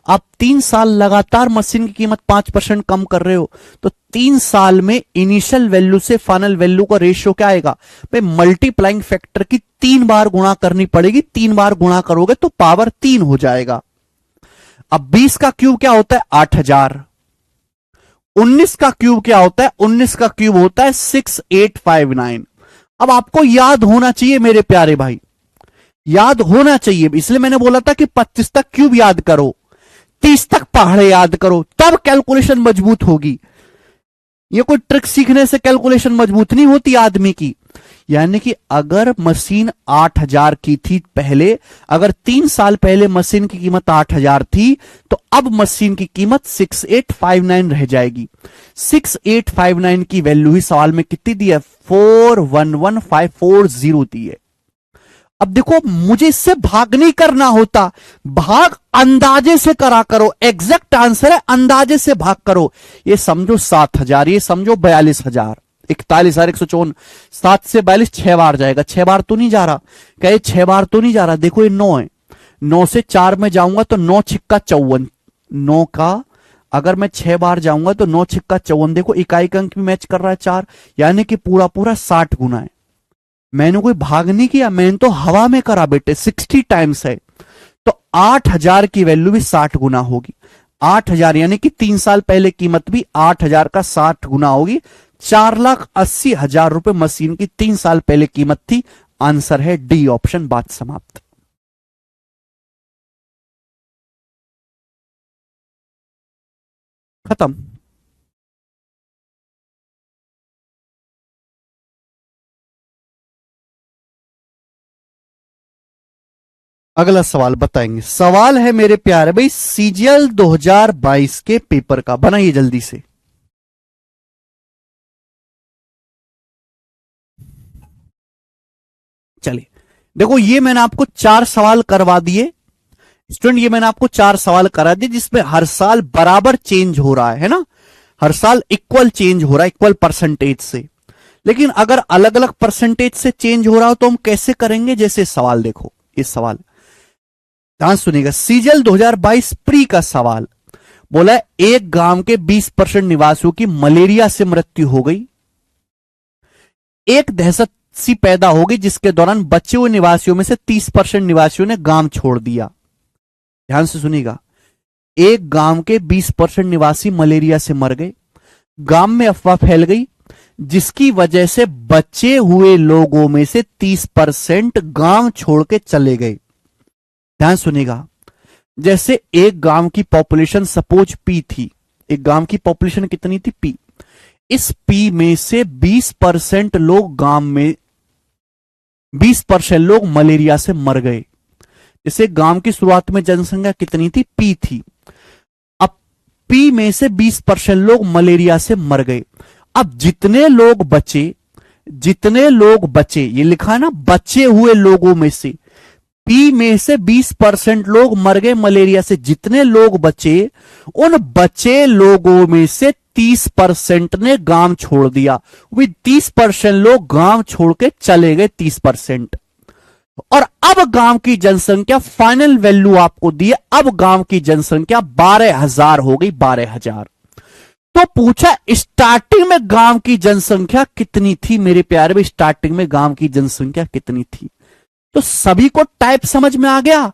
आप 3 साल लगातार मशीन की कीमत 5% कम कर रहे हो, तो 3 साल में इनिशियल वैल्यू से फाइनल वैल्यू का रेशियो क्या आएगा भाई, मल्टीप्लाइंग फैक्टर की 3 बार गुणा करनी पड़ेगी, 3 बार गुणा करोगे तो पावर 3 हो जाएगा। अब 20 का क्यूब क्या होता है 8000, 19 का क्यूब क्या होता है, 19 का क्यूब होता है 6859। अब आपको याद होना चाहिए मेरे प्यारे भाई, याद होना चाहिए, इसलिए मैंने बोला था कि 25 तक क्यूब याद करो, 30 तक पहाड़े याद करो, तब कैलकुलेशन मजबूत होगी। ये कोई ट्रिक सीखने से कैलकुलेशन मजबूत नहीं होती आदमी की। यानी कि अगर मशीन 8000 की थी पहले, अगर 3 साल पहले मशीन की कीमत 8000 थी, तो अब मशीन की कीमत 6859 रह जाएगी। 6859 की वैल्यू ही सवाल में कितनी दी है, 411540 दी है। अब देखो, मुझे इससे भाग नहीं करना होता, भाग अंदाजे से करा करो, एग्जैक्ट आंसर है अंदाजे से भाग करो। ये समझो 7000, ये समझो 42000, 41,154, 7 से 42 6 बार जाएगा, 6 बार तो नहीं जा रहा, कहे 6 बार तो नहीं जा रहा। देखो ये 9 है, 9 से 4 में जाऊंगा तो 9 छिक्का 54, 9 का अगर मैं 6 बार जाऊंगा तो 9 छिक्का 54, देखो इकाई का अंक भी मैच कर रहा है 4, यानी कि पूरा पूरा 60 गुना है। मैंने कोई भाग नहीं किया, मैंने तो हवा में करा बेटे, 60 टाइम्स है, तो 8000 की वैल्यू भी 60 गुना होगी। 8000 यानी कि 3 साल पहले कीमत भी 8000 का 60 गुना होगी। 4,80,000 रुपए मशीन की 3 साल पहले कीमत थी। आंसर है डी ऑप्शन, बात समाप्त। खत्म। अगला सवाल बताएंगे। सवाल है मेरे प्यारे भाई सीजीएल 2022 के पेपर का, बनाइए जल्दी से। चलिए देखो, ये मैंने आपको 4 सवाल करवा दिए स्टूडेंट, ये मैंने आपको 4 सवाल करा दिए जिसमें हर साल बराबर चेंज हो रहा है ना, हर साल इक्वल चेंज हो रहा है, इक्वल परसेंटेज से। लेकिन अगर अलग अलग परसेंटेज से चेंज हो रहा हो तो हम कैसे करेंगे, जैसे सवाल देखो, इस सवाल ध्यान सुनिएगा, सीजीएल 2022 प्री का सवाल बोला है, एक गांव के 20% निवासियों की मलेरिया से मृत्यु हो गई। एक दहशत सी पैदा हो गई जिसके दौरान बचे हुए निवासियों में से 30% निवासियों ने गांव छोड़ दिया। ध्यान से सुनिएगा, एक गांव के 20% निवासी मलेरिया से मर गए, गांव में अफवाह फैल गई जिसकी वजह से बचे हुए लोगों में से 30% गांव छोड़ के चले गए। ध्यान सुनिएगा, जैसे एक गांव की पॉपुलेशन सपोज पी थी, एक गांव की पॉपुलेशन कितनी थी पी, इस पी में से 20% लोग गांव में 20% लोग मलेरिया से मर गए। जैसे गांव की शुरुआत में जनसंख्या कितनी थी पी थी, अब पी में से 20% लोग मलेरिया से मर गए। अब जितने लोग बचे ये लिखा है ना, बचे हुए लोगों में से पी में से 20% लोग मर गए मलेरिया से, जितने लोग बचे उन बचे लोगों में से 30% ने गांव छोड़ दिया। वे 30% लोग गांव छोड़ के चले गए 30%। और अब गांव की जनसंख्या, फाइनल वैल्यू आपको दी है, अब गांव की जनसंख्या 12,000 हो गई, 12,000। तो पूछा स्टार्टिंग में गांव की जनसंख्या कितनी थी मेरे प्यारे में, स्टार्टिंग में गांव की जनसंख्या कितनी थी। तो सभी को टाइप समझ में आ गया,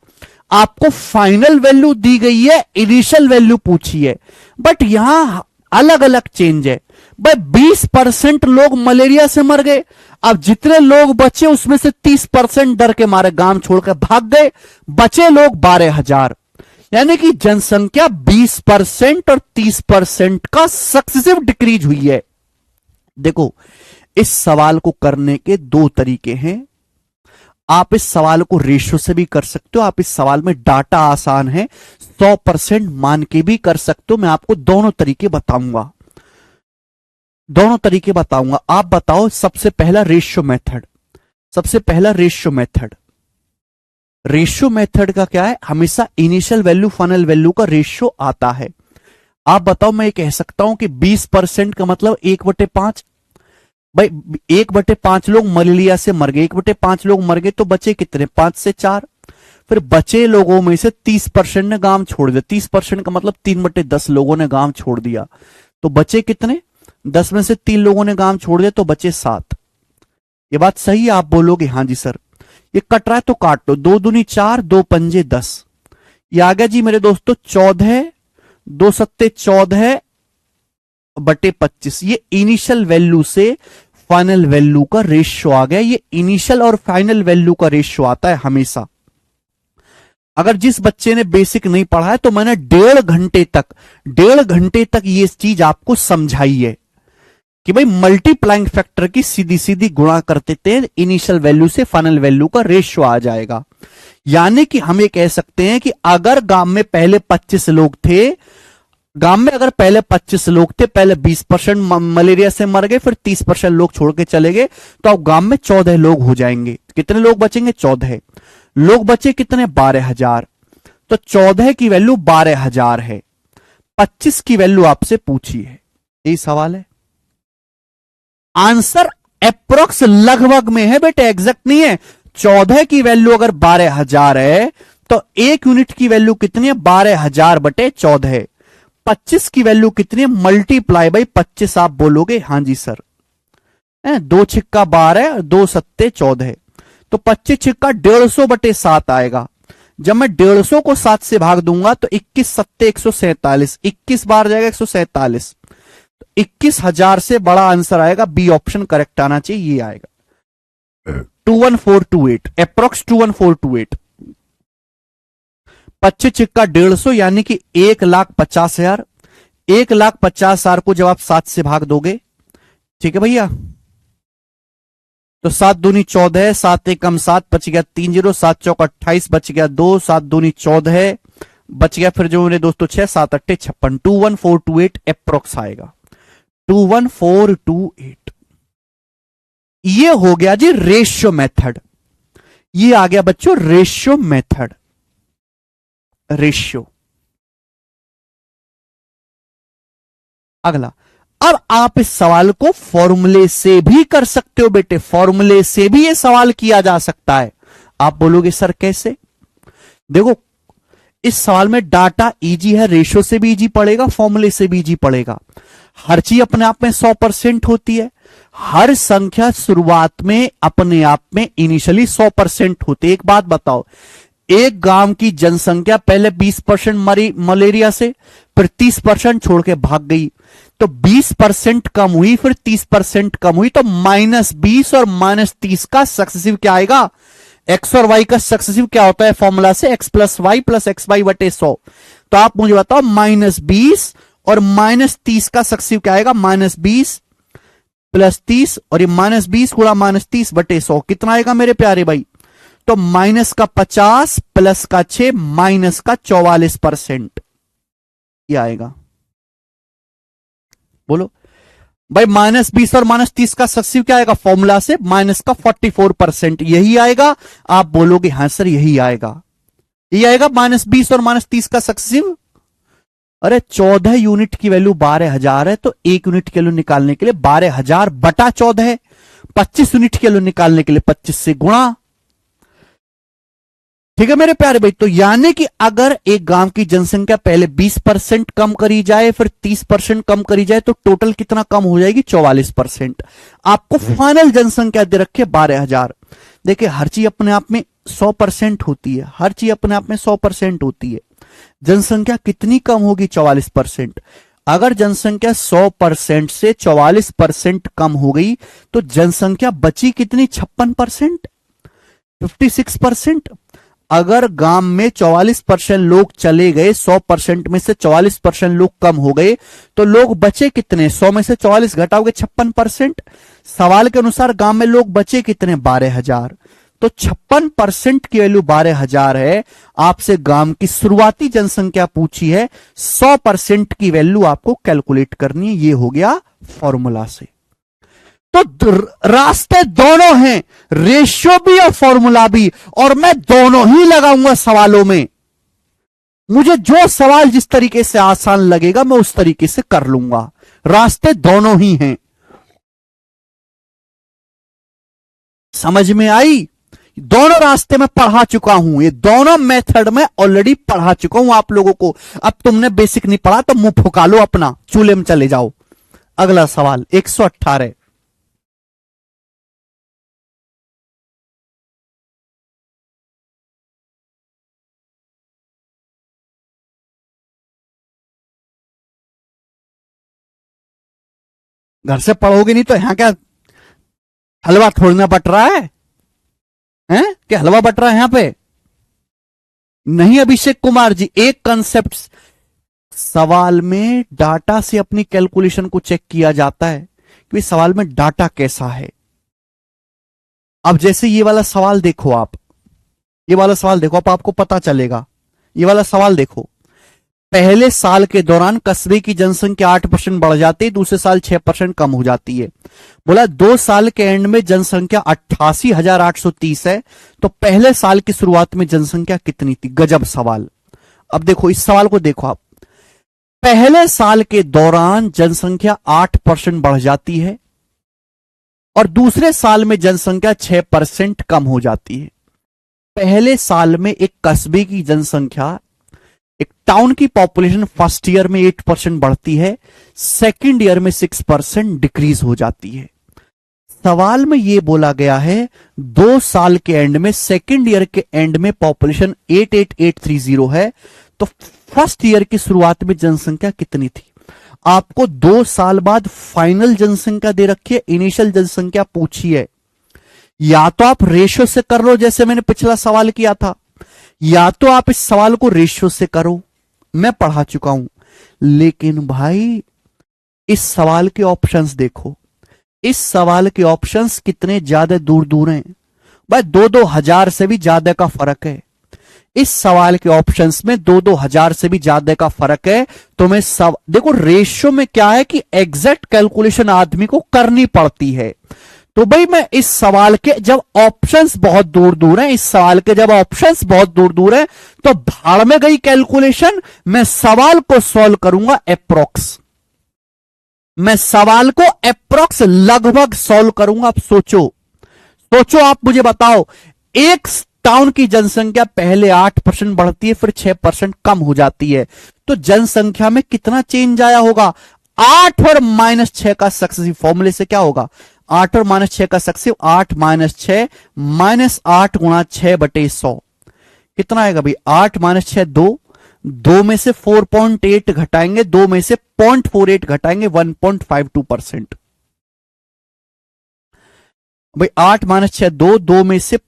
आपको फाइनल वैल्यू दी गई है, इनिशियल वैल्यू पूछी है, बट यहां अलग अलग चेंज है भाई। 20% लोग मलेरिया से मर गए, अब जितने लोग बचे उसमें से 30% डर के मारे गांव छोड़कर भाग गए, बचे लोग 12,000, यानी कि जनसंख्या 20% और 30% का सक्सेसिव डिक्रीज हुई है। देखो, इस सवाल को करने के 2 तरीके हैं। आप इस सवाल को रेशियो से भी कर सकते हो, आप इस सवाल में डाटा आसान है 100% मान के भी कर सकते हो। मैं आपको दोनों तरीके बताऊंगा, दोनों तरीके बताऊंगा। आप बताओ, सबसे पहला रेशियो मेथड, सबसे पहला रेशियो मेथड। रेशियो मेथड का क्या है, हमेशा इनिशियल वैल्यू फाइनल वैल्यू का रेशियो आता है। आप बताओ, मैं ये कह सकता हूं कि 20% का मतलब 1/5। भाई 1/5 लोग मलेरिया से मर गए, 1/5 लोग मर गए तो बचे कितने, 5 से 4। फिर बचे लोगों में से 30% ने गांव छोड़ दिया, 30% का मतलब 3/10 लोगों ने गांव छोड़ दिया, तो बचे कितने, 10 में से 3 लोगों ने गांव छोड़ दिया तो बचे 7। ये बात सही है? आप बोलोगे हाँ जी सर। ये कट रहा है तो काट लो, 2 दूनी 4, 2 पंजे 10। ये आ गया जी मेरे दोस्तों 14, 2 सत्ते 14/25। ये इनिशियल वैल्यू से फाइनल वैल्यू का रेशियो आ गया। ये इनिशियल और फाइनल वैल्यू का रेशियो आता है हमेशा। अगर जिस बच्चे ने बेसिक नहीं पढ़ा है तो मैंने 1.5 घंटे तक ये चीज आपको समझाई है कि भाई मल्टीप्लाइंग फैक्टर की सीधी सीधी गुणा करते थे, इनिशियल वैल्यू से फाइनल वैल्यू का रेशियो आ जाएगा। यानी कि हम ये कह सकते हैं कि अगर गांव में पहले 25 लोग थे, पहले 20% मलेरिया से मर गए, फिर 30% लोग छोड़ के चले गए, तो अब गांव में 14 लोग हो जाएंगे। कितने लोग बचेंगे, 14 लोग बचे। कितने, 12,000। तो 14 की वैल्यू 12,000 है, 25 की वैल्यू आपसे पूछी है। यही सवाल है। आंसर अप्रोक्स लगभग में है बेटे, एग्जैक्ट नहीं है। 14 की वैल्यू अगर 12,000 है तो 1 यूनिट की वैल्यू कितनी है, 12,000/14। 25 की वैल्यू कितनी है, मल्टीप्लाई बाई 25। आप बोलोगे हाँ जी सर। 2 छिक्का 12, 2 सत्ते 14, तो 25 छिक्का 150/7 आएगा। जब मैं 150 को 7 से भाग दूंगा तो 21 सत्ते 147, 21 बार जाएगा 147। 21,000 से बड़ा आंसर आएगा, बी ऑप्शन करेक्ट आना चाहिए। ये आएगा 21428, अप्रोक्स 21428। 25 छिक्का 150 यानी कि 1,50,000। 1,50,000 को जब आप 7 से भाग दोगे, ठीक है भैया, तो 7 दूनी 14, 7 एकम 7, बच गया 3 0, 7 चौक 28, बच गया 2, 7 दूनी 14, बच गया फिर जो मेरे दोस्तों 6, 7 8 56। 21428 अप्रोक्स आएगा, 21428। ये हो गया जी रेशियो मेथड। ये आ गया बच्चों रेशियो मेथड। रेशियो। अगला, अब आप इस सवाल को फॉर्मूले से भी कर सकते हो बेटे, फॉर्मूले से भी ये सवाल किया जा सकता है। आप बोलोगे सर कैसे? देखो, इस सवाल में डाटा इजी है, रेशियो से भी इजी पड़ेगा, फॉर्मूले से भी इजी पड़ेगा। हर चीज अपने आप में 100% होती है। हर संख्या शुरुआत में अपने आप में इनिशियली 100% होती है। एक बात बताओ, एक गांव की जनसंख्या पहले 20% मरी मलेरिया से, फिर 30% छोड़ के भाग गई, तो 20% कम हुई, फिर 30% कम हुई, तो -20 और -30 का सक्सेसिव क्या आएगा? एक्स और वाई का सक्सेसिव क्या होता है फॉर्मूला से? x + y + xy/100। तो आप मुझे बताओ -20 और -30 का सक्सेसिव क्या आएगा? -20 + 30, और ये -20 गुणा -30/100 कितना आएगा मेरे प्यारे भाई? तो -50 + 6 -44% ये आएगा। बोलो भाई, -20 और -30 का सक्सेसिव क्या आएगा फॉर्मूला से? -44%। यही आएगा। आप बोलोगे हाँ सर यही आएगा, यही आएगा -20 और -30 का सक्सेसिव। अरे 14 यूनिट की वैल्यू 12,000 है, तो 1 यूनिट की वैल्यू निकालने के लिए 12,000/14 है। 25 यूनिट की वैल्यू निकालने के लिए 25 से गुणा। ठीक है मेरे प्यारे भाई, तो यानी कि अगर एक गांव की जनसंख्या पहले 20% कम करी जाए, फिर 30% कम करी जाए, तो टोटल कितना कम हो जाएगी? 44%। आपको फाइनल जनसंख्या दे रखे 12,000। देखिए, हर चीज अपने आप में 100% होती है, हर चीज अपने आप में 100% होती है। जनसंख्या कितनी कम होगी? 44%। अगर जनसंख्या 100% से 44% कम हो गई, तो जनसंख्या बची कितनी? 56%, 56%। अगर गांव में 44% लोग चले गए, 100% में से 44% लोग कम हो गए, तो लोग बचे कितने? 100 में से 44 घटाओगे 56%। सवाल के अनुसार गांव में लोग बचे कितने? 12,000। तो 56% की वैल्यू 12,000 है। आपसे गांव की शुरुआती जनसंख्या पूछी है, 100% की वैल्यू आपको कैलकुलेट करनी है। ये हो गया फॉर्मूला से। तो रास्ते दोनों हैं, रेशियो भी और फॉर्मूला भी, और मैं दोनों ही लगाऊंगा सवालों में। मुझे जो सवाल जिस तरीके से आसान लगेगा मैं उस तरीके से कर लूंगा। रास्ते दोनों ही हैं। समझ में आई? दोनों रास्ते में पढ़ा चुका हूं, ये दोनों मेथड में ऑलरेडी पढ़ा चुका हूं आप लोगों को। अब तुमने बेसिक नहीं पढ़ा तो मुंह फुका लो अपना, चूल्हे में चले जाओ। अगला सवाल 118। घर से पढ़ोगे नहीं तो यहां क्या हलवा थोड़ी ना बट रहा है? हैं क्या हलवा बट रहा है यहां पे? नहीं अभिषेक कुमार जी, एक कंसेप्ट सवाल में डाटा से अपनी कैलकुलेशन को चेक किया जाता है कि सवाल में डाटा कैसा है। अब जैसे ये वाला सवाल देखो आप, ये वाला सवाल देखो, अब आपको पता चलेगा। ये वाला सवाल देखो, पहले साल के दौरान कस्बे की जनसंख्या 8% बढ़ जाती है, दूसरे साल 6% कम हो जाती है। बोला 2 साल के एंड में जनसंख्या 88,830 है, तो पहले साल की शुरुआत में जनसंख्या कितनी थी? गजब सवाल। अब देखो इस सवाल को देखो आप, पहले साल के दौरान जनसंख्या 8% बढ़ जाती है और दूसरे साल में जनसंख्या 6% कम हो जाती है। पहले साल में एक कस्बे की जनसंख्या, एक टाउन की पॉपुलेशन फर्स्ट ईयर में 8% बढ़ती है, सेकंड ईयर में 6% डिक्रीज हो जाती है। सवाल में यह बोला गया है 2 साल के एंड में, सेकंड ईयर के एंड में पॉपुलेशन 88830 है, तो फर्स्ट ईयर की शुरुआत में जनसंख्या कितनी थी? आपको 2 साल बाद फाइनल जनसंख्या दे रखी है, इनिशियल जनसंख्या पूछी है। या तो आप रेशियो से कर लो जैसे मैंने पिछला सवाल किया था, या तो आप इस सवाल को रेशियो से करो, मैं पढ़ा चुका हूं। लेकिन भाई इस सवाल के ऑप्शंस देखो, इस सवाल के ऑप्शंस कितने ज्यादा दूर दूर हैं भाई, 2-2 हजार से भी ज्यादा का फर्क है। इस सवाल के ऑप्शंस में 2-2 हजार से भी ज्यादा का फर्क है। तो मैं सब देखो, रेशियो में क्या है कि एग्जैक्ट कैलकुलेशन आदमी को करनी पड़ती है। तो भाई मैं इस सवाल के जब ऑप्शंस बहुत दूर दूर हैं, इस सवाल के जब ऑप्शंस बहुत दूर दूर हैं, तो भाड़ में गई कैलकुलेशन। मैं सवाल को सॉल्व करूंगा अप्रोक्स, मैं सवाल को अप्रोक्स लगभग सॉल्व करूंगा। आप सोचो, सोचो आप मुझे बताओ, एक टाउन की जनसंख्या पहले 8% बढ़ती है, फिर 6% कम हो जाती है, तो जनसंख्या में कितना चेंज आया होगा? 8 और -6 का सक्सेसिव फॉर्मूले से क्या होगा? 8 और -6 का सक्सेसिव 8 - 6 -8 गुणा 6/100 कितना आएगा भाई? 8 - 6 2 में से 4.8 घटाएंगे, 2 में से 0.48 घटाएंगे, 1.52%। भाई 8 - 6 2 में से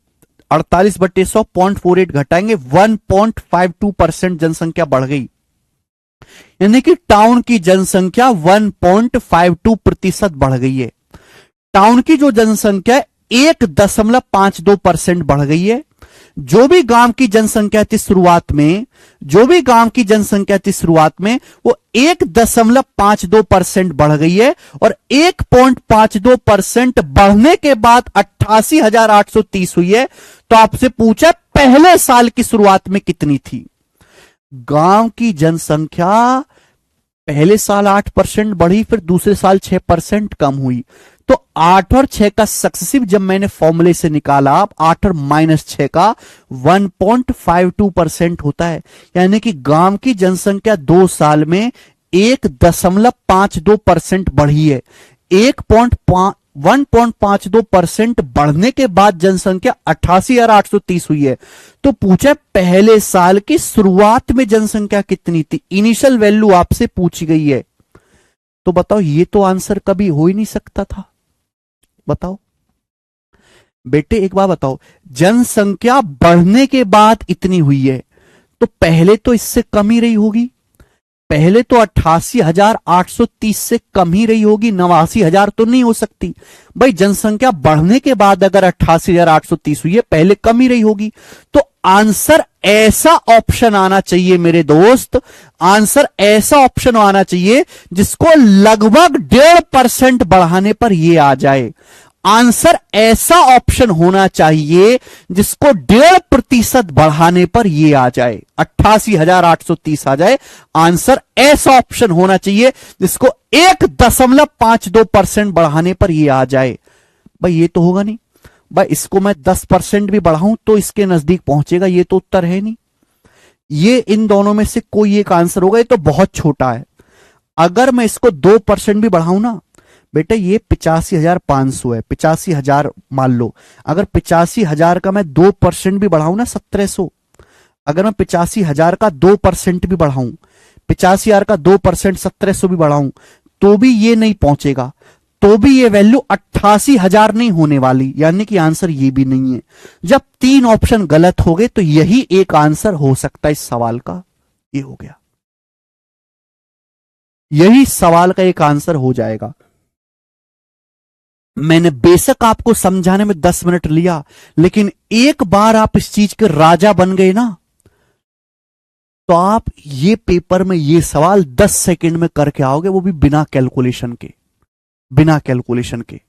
48/100 0.48 घटाएंगे, 1.52% जनसंख्या बढ़ गई। यानी कि टाउन की जनसंख्या 1.52% बढ़ गई है। टाउन की जो जनसंख्या 1.52% बढ़ गई है। जो भी गांव की जनसंख्या थी शुरुआत में, जो भी गांव की जनसंख्या थी शुरुआत में, वो 1.52% बढ़ गई है। और 1.52% बढ़ने के बाद 88,830 हुई है। तो आपसे पूछा पहले साल की शुरुआत में कितनी थी? गांव की जनसंख्या पहले साल 8% बढ़ी, फिर दूसरे साल 6% कम हुई। तो 8 और 6 का सक्सेसिव जब मैंने फॉर्मूले से निकाला, 8 और -6 का 1.52% होता है। यानी कि गांव की जनसंख्या 2 साल में 1.52% बढ़ी है। 1.52% बढ़ने के बाद जनसंख्या 88,830 हुई है। तो पूछा पहले साल की शुरुआत में जनसंख्या कितनी थी? इनिशियल वैल्यू आपसे पूछी गई है। तो बताओ, ये तो आंसर कभी हो ही नहीं सकता था। बताओ बेटे, एक बात बताओ, जनसंख्या बढ़ने के बाद इतनी हुई है, तो पहले तो इससे कम ही रही होगी। पहले तो 88,830 से कम ही रही होगी, 89,000 तो नहीं हो सकती। भाई जनसंख्या बढ़ने के बाद अगर 88,830 हुई है, पहले कम ही रही होगी। तो आंसर ऐसा ऑप्शन आना चाहिए मेरे दोस्त, आंसर ऐसा ऑप्शन आना चाहिए जिसको लगभग 1.5% बढ़ाने पर यह आ जाए। आंसर ऐसा ऑप्शन होना चाहिए जिसको 1.5% बढ़ाने पर ये आ जाए, 88,830 आ जाए। आंसर ऐसा ऑप्शन होना चाहिए जिसको 1.52% बढ़ाने पर ये आ जाए। भाई ये तो होगा नहीं। भाई इसको मैं 10% भी बढ़ाऊं तो इसके नजदीक पहुंचेगा, ये तो उत्तर है नहीं। ये इन दोनों में से कोई एक आंसर होगा, ये तो बहुत छोटा है। अगर मैं इसको 2% भी बढ़ाऊं ना बेटा, ये 85,500 है, 85,000 मान लो। अगर 85,000 का मैं 2% भी बढ़ाऊं ना 1,700, अगर मैं 85,000 का 2% भी बढ़ाऊं, 85,000 का 2% 1,700 भी बढ़ाऊं, तो भी ये नहीं पहुंचेगा, तो भी ये वैल्यू 88,000 नहीं होने वाली, यानी कि आंसर ये भी नहीं है। जब 3 ऑप्शन गलत हो गए तो यही एक आंसर हो सकता है इस सवाल का। ये हो गया, यही सवाल का एक आंसर हो जाएगा। मैंने बेशक आपको समझाने में 10 मिनट लिया, लेकिन एक बार आप इस चीज के राजा बन गए ना, तो आप ये पेपर में ये सवाल 10 सेकंड में करके आओगे, वो भी बिना कैलकुलेशन के, बिना कैलकुलेशन के।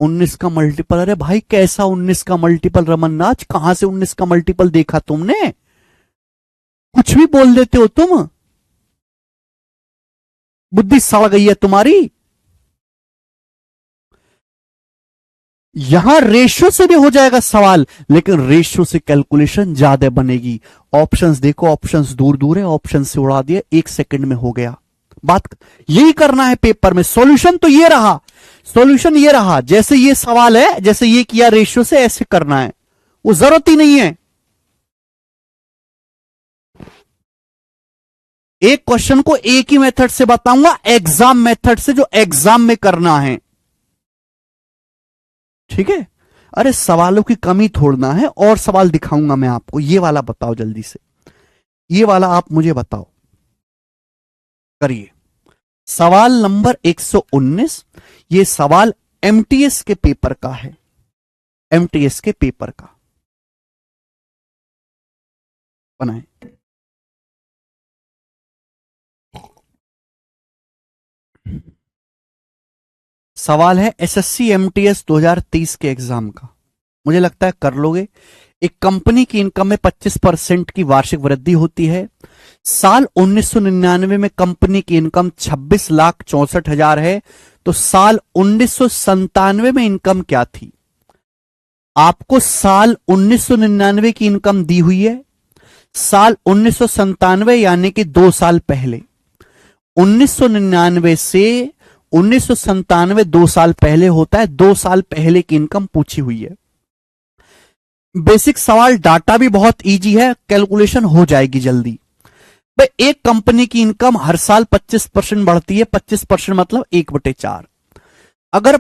19 का मल्टीपल, अरे भाई कैसा 19 का मल्टीपल रमन्नाज, कहां से 19 का मल्टीपल देखा तुमने? कुछ भी बोल देते हो तुम, बुद्धि सड़ गई है तुम्हारी। यहां रेशियो से भी हो जाएगा सवाल, लेकिन रेशियो से कैलकुलेशन ज्यादा बनेगी। ऑप्शंस देखो, ऑप्शंस दूर दूर है, ऑप्शन से उड़ा दिया, 1 सेकंड में हो गया। बात यही करना है पेपर में। सॉल्यूशन तो ये रहा, सॉल्यूशन ये रहा, जैसे ये सवाल है, जैसे ये किया रेशियो से, ऐसे करना है, वो जरूरत ही नहीं है। एक क्वेश्चन को एक ही मेथड से बताऊंगा, एग्जाम मेथड से, जो एग्जाम में करना है, ठीक है। अरे सवालों की कमी थोड़ना है, और सवाल दिखाऊंगा मैं आपको। ये वाला बताओ जल्दी से, ये वाला आप मुझे बताओ, करिए। सवाल नंबर 119, ये सवाल एमटीएस के पेपर का है, एमटीएस के पेपर का। बनाए, सवाल है एसएससी एमटीएस 2030 के एग्जाम का। मुझे लगता है कर लोगे। एक कंपनी की इनकम में 25% की वार्षिक वृद्धि होती है। साल 1999 में कंपनी की इनकम 26,64,000 है, तो साल 1997 में इनकम क्या थी? आपको साल 1999 की इनकम दी हुई है, साल 1997 यानी कि 2 साल पहले, 1999 से 1997 2 साल पहले होता है, 2 साल पहले की इनकम पूछी हुई है। बेसिक सवाल, डाटा भी बहुत इजी है, कैलकुलेशन हो जाएगी जल्दी। भाई एक कंपनी की इनकम हर साल 25% बढ़ती है, 25% मतलब 1/4। अगर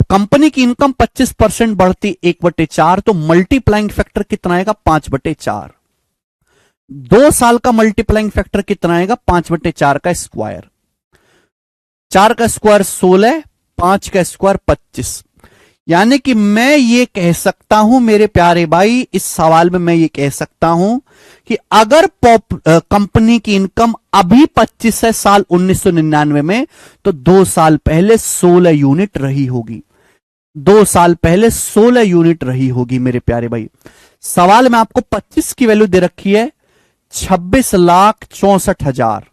कंपनी की इनकम 25% बढ़ती 1/4, तो मल्टीप्लाइंग फैक्टर कितना आएगा? 5/4। 2 साल का मल्टीप्लाइंग फैक्टर कितना आएगा? 5/4 का स्क्वायर। 4 का स्क्वायर 16, 5 का स्क्वायर 25। यानी कि मैं ये कह सकता हूं मेरे प्यारे भाई, इस सवाल में मैं ये कह सकता हूं कि अगर कंपनी की इनकम अभी 25 है साल 1999 में, तो 2 साल पहले 16 यूनिट रही होगी, 2 साल पहले 16 यूनिट रही होगी मेरे प्यारे भाई। सवाल में आपको 25 की वैल्यू दे रखी है 26,64,000,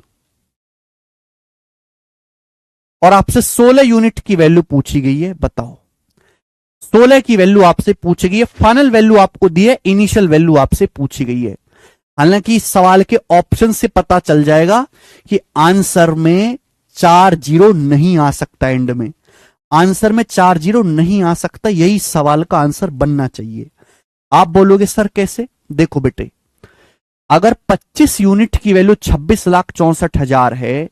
और आपसे 16 यूनिट की वैल्यू पूछी गई है। बताओ, 16 की वैल्यू आपसे पूछी गई है, फाइनल वैल्यू आपको दी है, इनिशियल वैल्यू आपसे पूछी गई है। हालांकि इस सवाल के ऑप्शन से पता चल जाएगा कि आंसर में 4 जीरो नहीं आ सकता, एंड में आंसर में 4 जीरो नहीं आ सकता, यही सवाल का आंसर बनना चाहिए। आप बोलोगे सर कैसे? देखो बेटे, अगर 25 यूनिट की वैल्यू 26,64,000 है,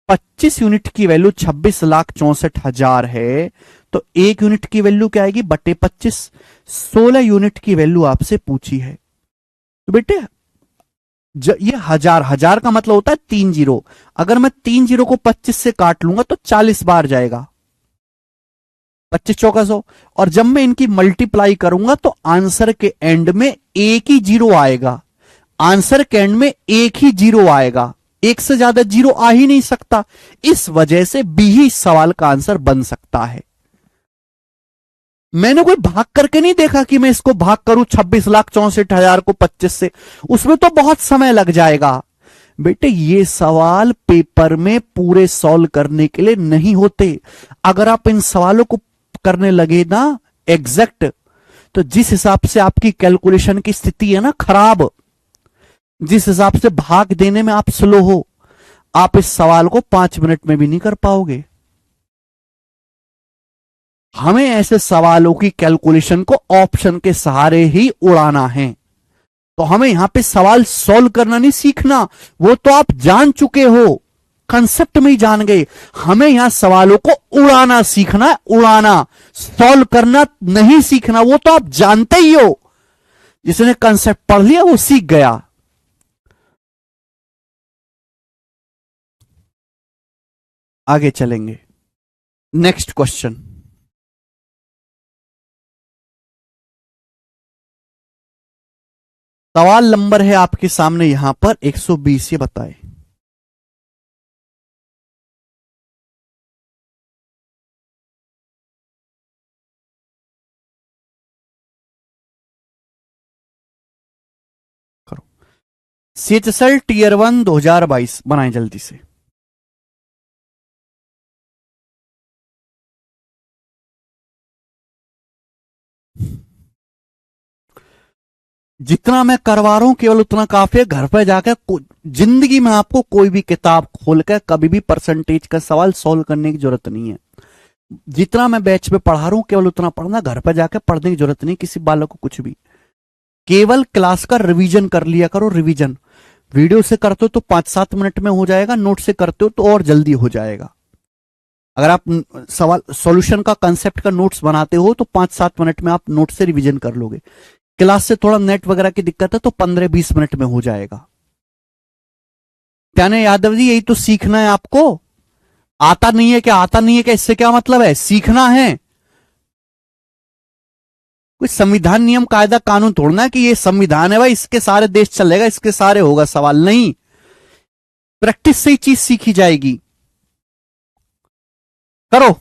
25 यूनिट की वैल्यू 26,64,000 है, तो 1 यूनिट की वैल्यू क्या आएगी? बटे 25। 16 यूनिट की वैल्यू आपसे पूछी है, तो बेटे ये हजार का मतलब होता है 3 जीरो। अगर मैं 3 जीरो को 25 से काट लूंगा तो 40 बार जाएगा, 25 चौका 100। और जब मैं इनकी मल्टीप्लाई करूंगा तो आंसर के एंड में एक ही जीरो आएगा, आंसर के एंड में एक ही जीरो आएगा, एक से ज्यादा जीरो आ ही नहीं सकता। इस वजह से बी ही सवाल का आंसर बन सकता है। मैंने कोई भाग करके नहीं देखा कि मैं इसको भाग करूं 26,64,000 को 25 से, उसमें तो बहुत समय लग जाएगा। बेटे ये सवाल पेपर में पूरे सॉल्व करने के लिए नहीं होते। अगर आप इन सवालों को करने लगे ना एग्जैक्ट, तो जिस हिसाब से आपकी कैलकुलेशन की स्थिति है ना खराब, जिस हिसाब से भाग देने में आप स्लो हो, आप इस सवाल को 5 मिनट में भी नहीं कर पाओगे। हमें ऐसे सवालों की कैलकुलेशन को ऑप्शन के सहारे ही उड़ाना है। तो हमें यहां पे सवाल सॉल्व करना नहीं सीखना, वो तो आप जान चुके हो, कंसेप्ट में ही जान गए। हमें यहां सवालों को उड़ाना सीखना है, उड़ाना, सॉल्व करना नहीं सीखना, वो तो आप जानते ही हो। जिसने कंसेप्ट पढ़ लिया वो सीख गया। आगे चलेंगे, नेक्स्ट क्वेश्चन। सवाल नंबर है आपके सामने यहां पर 120, ये बताए। करो, सीएचएसएल टीयर 1 2022 बनाए जल्दी से। जितना मैं करवा रहा हूं केवल उतना काफी है। घर पर जाकर जिंदगी में आपको कोई भी किताब खोलकर कभी भी परसेंटेज का सवाल सॉल्व करने की जरूरत नहीं है। जितना मैं बैच पे पढ़ा रहा हूं केवल उतना पढ़ना, घर पर जाकर पढ़ने की जरूरत नहीं किसी बालक को कुछ भी। केवल क्लास का रिवीजन कर लिया करो, रिवीजन। वीडियो से करते हो तो 5-7 मिनट में हो जाएगा, नोट से करते हो तो और जल्दी हो जाएगा। अगर आप सवाल सॉल्यूशन का कंसेप्ट का नोट्स बनाते हो तो 5-7 मिनट में आप नोट से रिवीजन कर लोगे। क्लास से थोड़ा नेट वगैरह की दिक्कत है तो 15-20 मिनट में हो जाएगा। क्या नहीं यादव जी, यही तो सीखना है आपको। आता नहीं है क्या, आता नहीं है क्या, इससे क्या मतलब है, सीखना है। कोई संविधान नियम कायदा कानून तोड़ना है कि ये संविधान है भाई इसके सारे देश चलेगा, इसके सारे होगा सवाल, नहीं। प्रैक्टिस से ही चीज सीखी जाएगी। करो।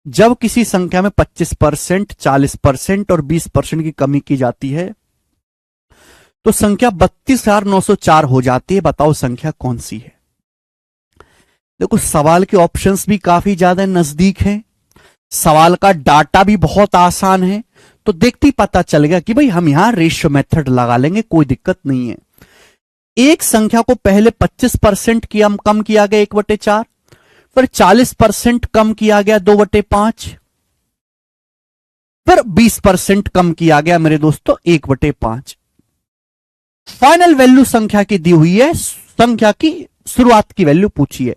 जब किसी संख्या में 25%, 40% और 20% की कमी की जाती है तो संख्या 32,904 हो जाती है। बताओ संख्या कौन सी है। देखो सवाल के ऑप्शंस भी काफी ज्यादा नजदीक हैं, सवाल का डाटा भी बहुत आसान है, तो देखते ही पता चल गया कि भाई हम यहां रेशियो मेथड लगा लेंगे, कोई दिक्कत नहीं है। एक संख्या को पहले 25% किया कम किया गया 1/4, फिर 40% कम किया गया 2/5, फिर 20% कम किया गया मेरे दोस्तों 1/5। फाइनल वैल्यू संख्या की दी हुई है, संख्या की शुरुआत की वैल्यू पूछी है।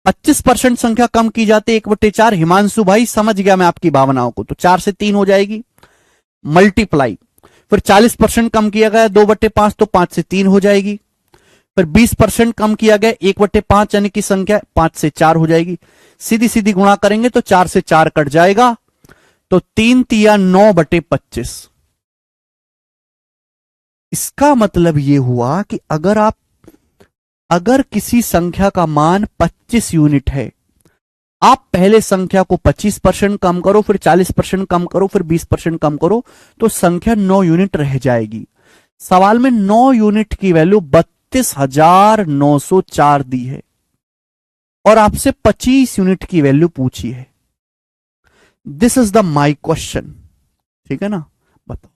25% संख्या कम की जाती है 1/4। हिमांशु भाई समझ गया मैं आपकी भावनाओं को, तो 4 से 3 हो जाएगी, मल्टीप्लाई। फिर 40% कम किया गया 2/5 तो 5 से 3 हो जाएगी। फिर 20% कम किया गया 1/5 यानी कि संख्या 5 से 4 हो जाएगी। सीधी सीधी गुणा करेंगे तो 4 से 4 कट जाएगा, तो 3 तिया 9/25। इसका मतलब यह हुआ कि अगर किसी संख्या का मान 25 यूनिट है, आप पहले संख्या को 25% कम करो, फिर 40% कम करो, फिर 20% कम करो, तो संख्या 9 यूनिट रह जाएगी। सवाल में 9 यूनिट की वैल्यू 32,904 दी है और आपसे 25 यूनिट की वैल्यू पूछी है। This is the my question, ठीक है ना। बताओ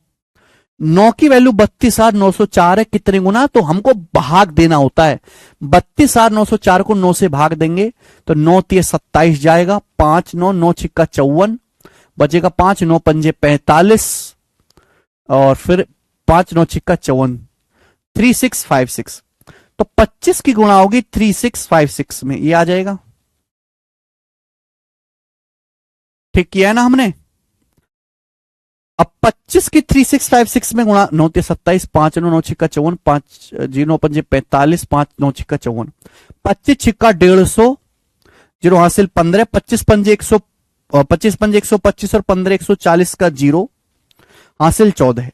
9 की वैल्यू 32,904 है, कितने गुना, तो हमको भाग देना होता है। 32,904 को 9 से भाग देंगे तो 9 तिये 27 जाएगा, 5 9 9 छिक्का 54 बचेगा, 5 9 पंजे 45 और फिर 5 9 छिक्का 54, 3656। तो 25 की गुणा होगी 3656 में, ये आ जाएगा। ठीक किया है ना हमने। अब 25 की 3656 में गुणा, 9 तिये 27, 5 9 9 छिक्का 54, 5 9 पंजे 45, 5 9 छिक्का 54, 25 छिक्का 150, जीरो हासिल 15, 25 पंजे 100, 25 पंजे 125 और 15 140 का जीरो हासिल 14,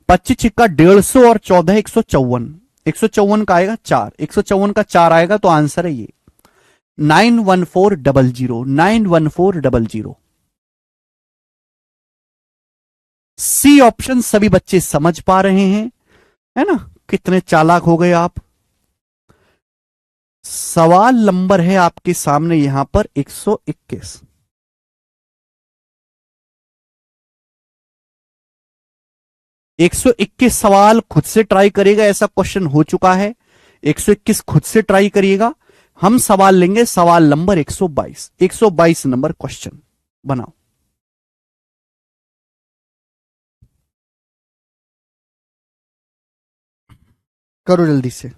25 छिक्का 150 और 14 154, 154 का आएगा 4, 154 का 4 आएगा, तो आंसर है ये 91400, 91400। सी ऑप्शन सभी बच्चे समझ पा रहे हैं, है ना? कितने चालाक हो गए आप। सवाल नंबर है आपके सामने यहां पर 121। 121 सवाल खुद से ट्राई करिएगा, ऐसा क्वेश्चन हो चुका है। 121 खुद से ट्राई करिएगा। हम सवाल लेंगे सवाल नंबर 122। 122 नंबर क्वेश्चन बनाओ। करो जल्दी से।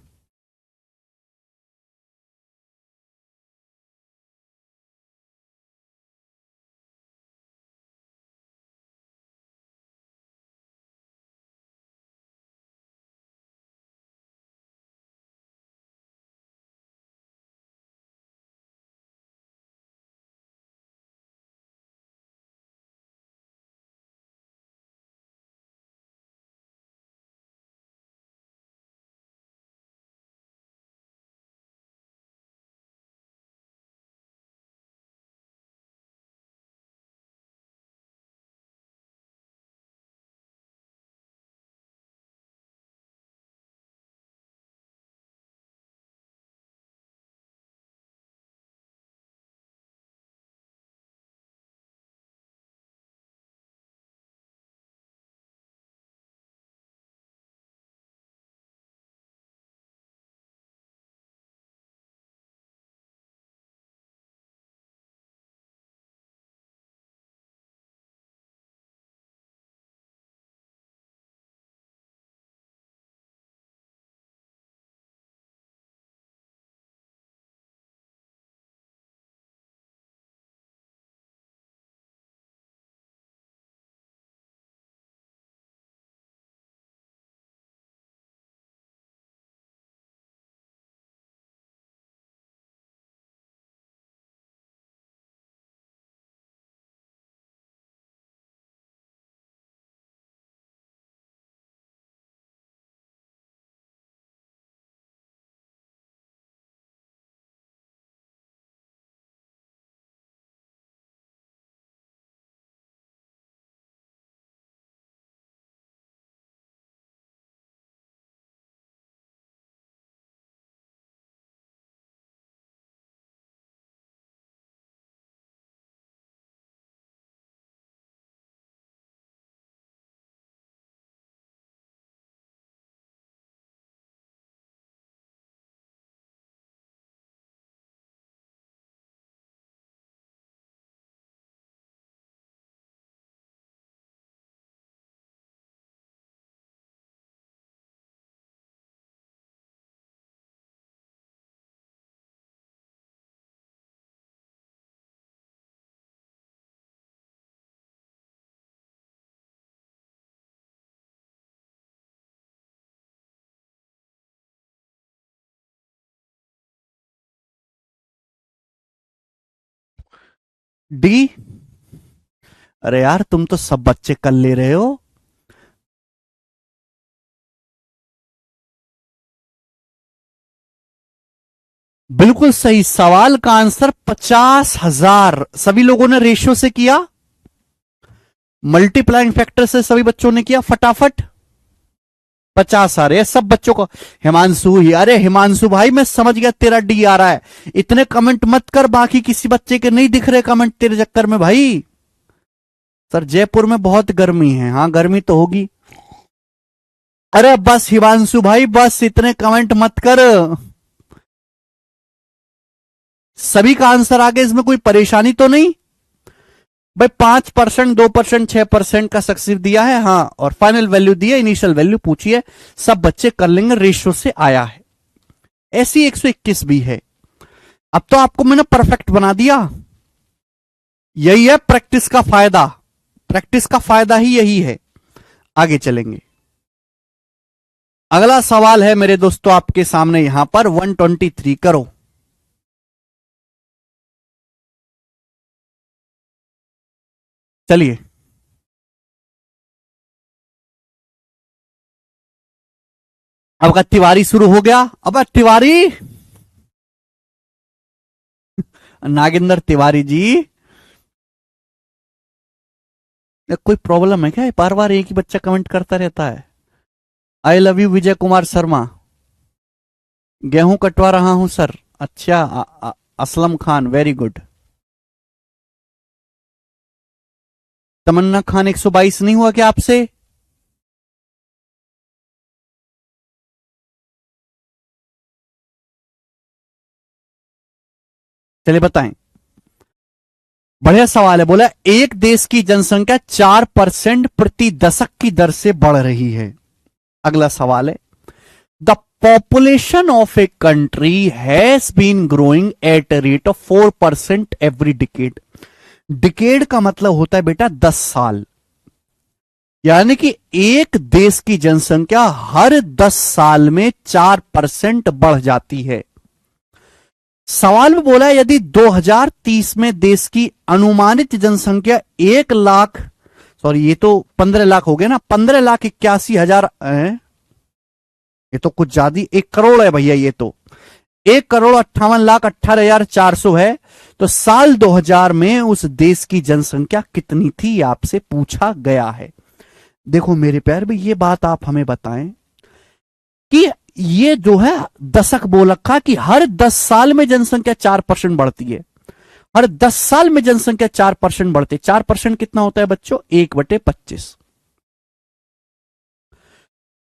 डी। अरे यार तुम तो सब बच्चे कर ले रहे हो। बिल्कुल सही। सवाल का आंसर 50,000। सभी लोगों ने रेशियो से किया, मल्टीप्लाइंग फैक्टर से सभी बच्चों ने किया फटाफट। 50 आ रहे हैं सब बच्चों को। हिमांशु ही, अरे हिमांशु भाई मैं समझ गया तेरा डी आ रहा है। इतने कमेंट मत कर, बाकी किसी बच्चे के नहीं दिख रहे कमेंट तेरे चक्कर में भाई। सर जयपुर में बहुत गर्मी है। हाँ गर्मी तो होगी। अरे बस हिमांशु भाई बस, इतने कमेंट मत कर। सभी का आंसर आ गया, इसमें कोई परेशानी तो नहीं भाई? 5%, 2%, 6% का सक्सेस दिया है, हाँ, और फाइनल वैल्यू दी है, इनिशियल वैल्यू पूछी है। सब बच्चे कर लेंगे, रेशियो से आया है। ऐसी 121 भी है। अब तो आपको मैंने परफेक्ट बना दिया। यही है प्रैक्टिस का फायदा। प्रैक्टिस का फायदा ही यही है। आगे चलेंगे। अगला सवाल है मेरे दोस्तों आपके सामने यहां पर 123। करो। चलिए। अब का तिवारी शुरू हो गया। अब तिवारी, नागेंद्र तिवारी जी। कोई प्रॉब्लम है क्या? बार बार एक ही बच्चा कमेंट करता रहता है। I love you Vijay Kumar Sharma. गेहूं कटवा रहा हूं सर। अच्छा, असलम खान, वेरी गुड। तमन्ना खान 122 नहीं हुआ क्या आपसे? चलिए बताएं। बढ़िया सवाल है। बोला एक देश की जनसंख्या 4% प्रति दशक की दर से बढ़ रही है। अगला सवाल है, the population of a country has been growing at a rate of 4% every decade. Decade का मतलब होता है बेटा 10 साल, यानी कि एक देश की जनसंख्या हर 10 साल में 4% बढ़ जाती है। सवाल में बोला है यदि 2030 में देश की अनुमानित जनसंख्या 1 लाख, सॉरी ये तो 15 लाख हो गया ना, 15,81,000, ये तो कुछ ज्यादा, 1 करोड़ है भैया, ये तो 1,58,18,400 है। तो साल 2000 में उस देश की जनसंख्या कितनी थी आपसे पूछा गया है। देखो मेरे प्यार भाई, ये बात आप हमें बताएं कि ये जो है दशक बोल रखा कि हर 10 साल में जनसंख्या 4% बढ़ती है। हर 10 साल में जनसंख्या 4% बढ़ती है। 4% कितना होता है बच्चों? 1/25।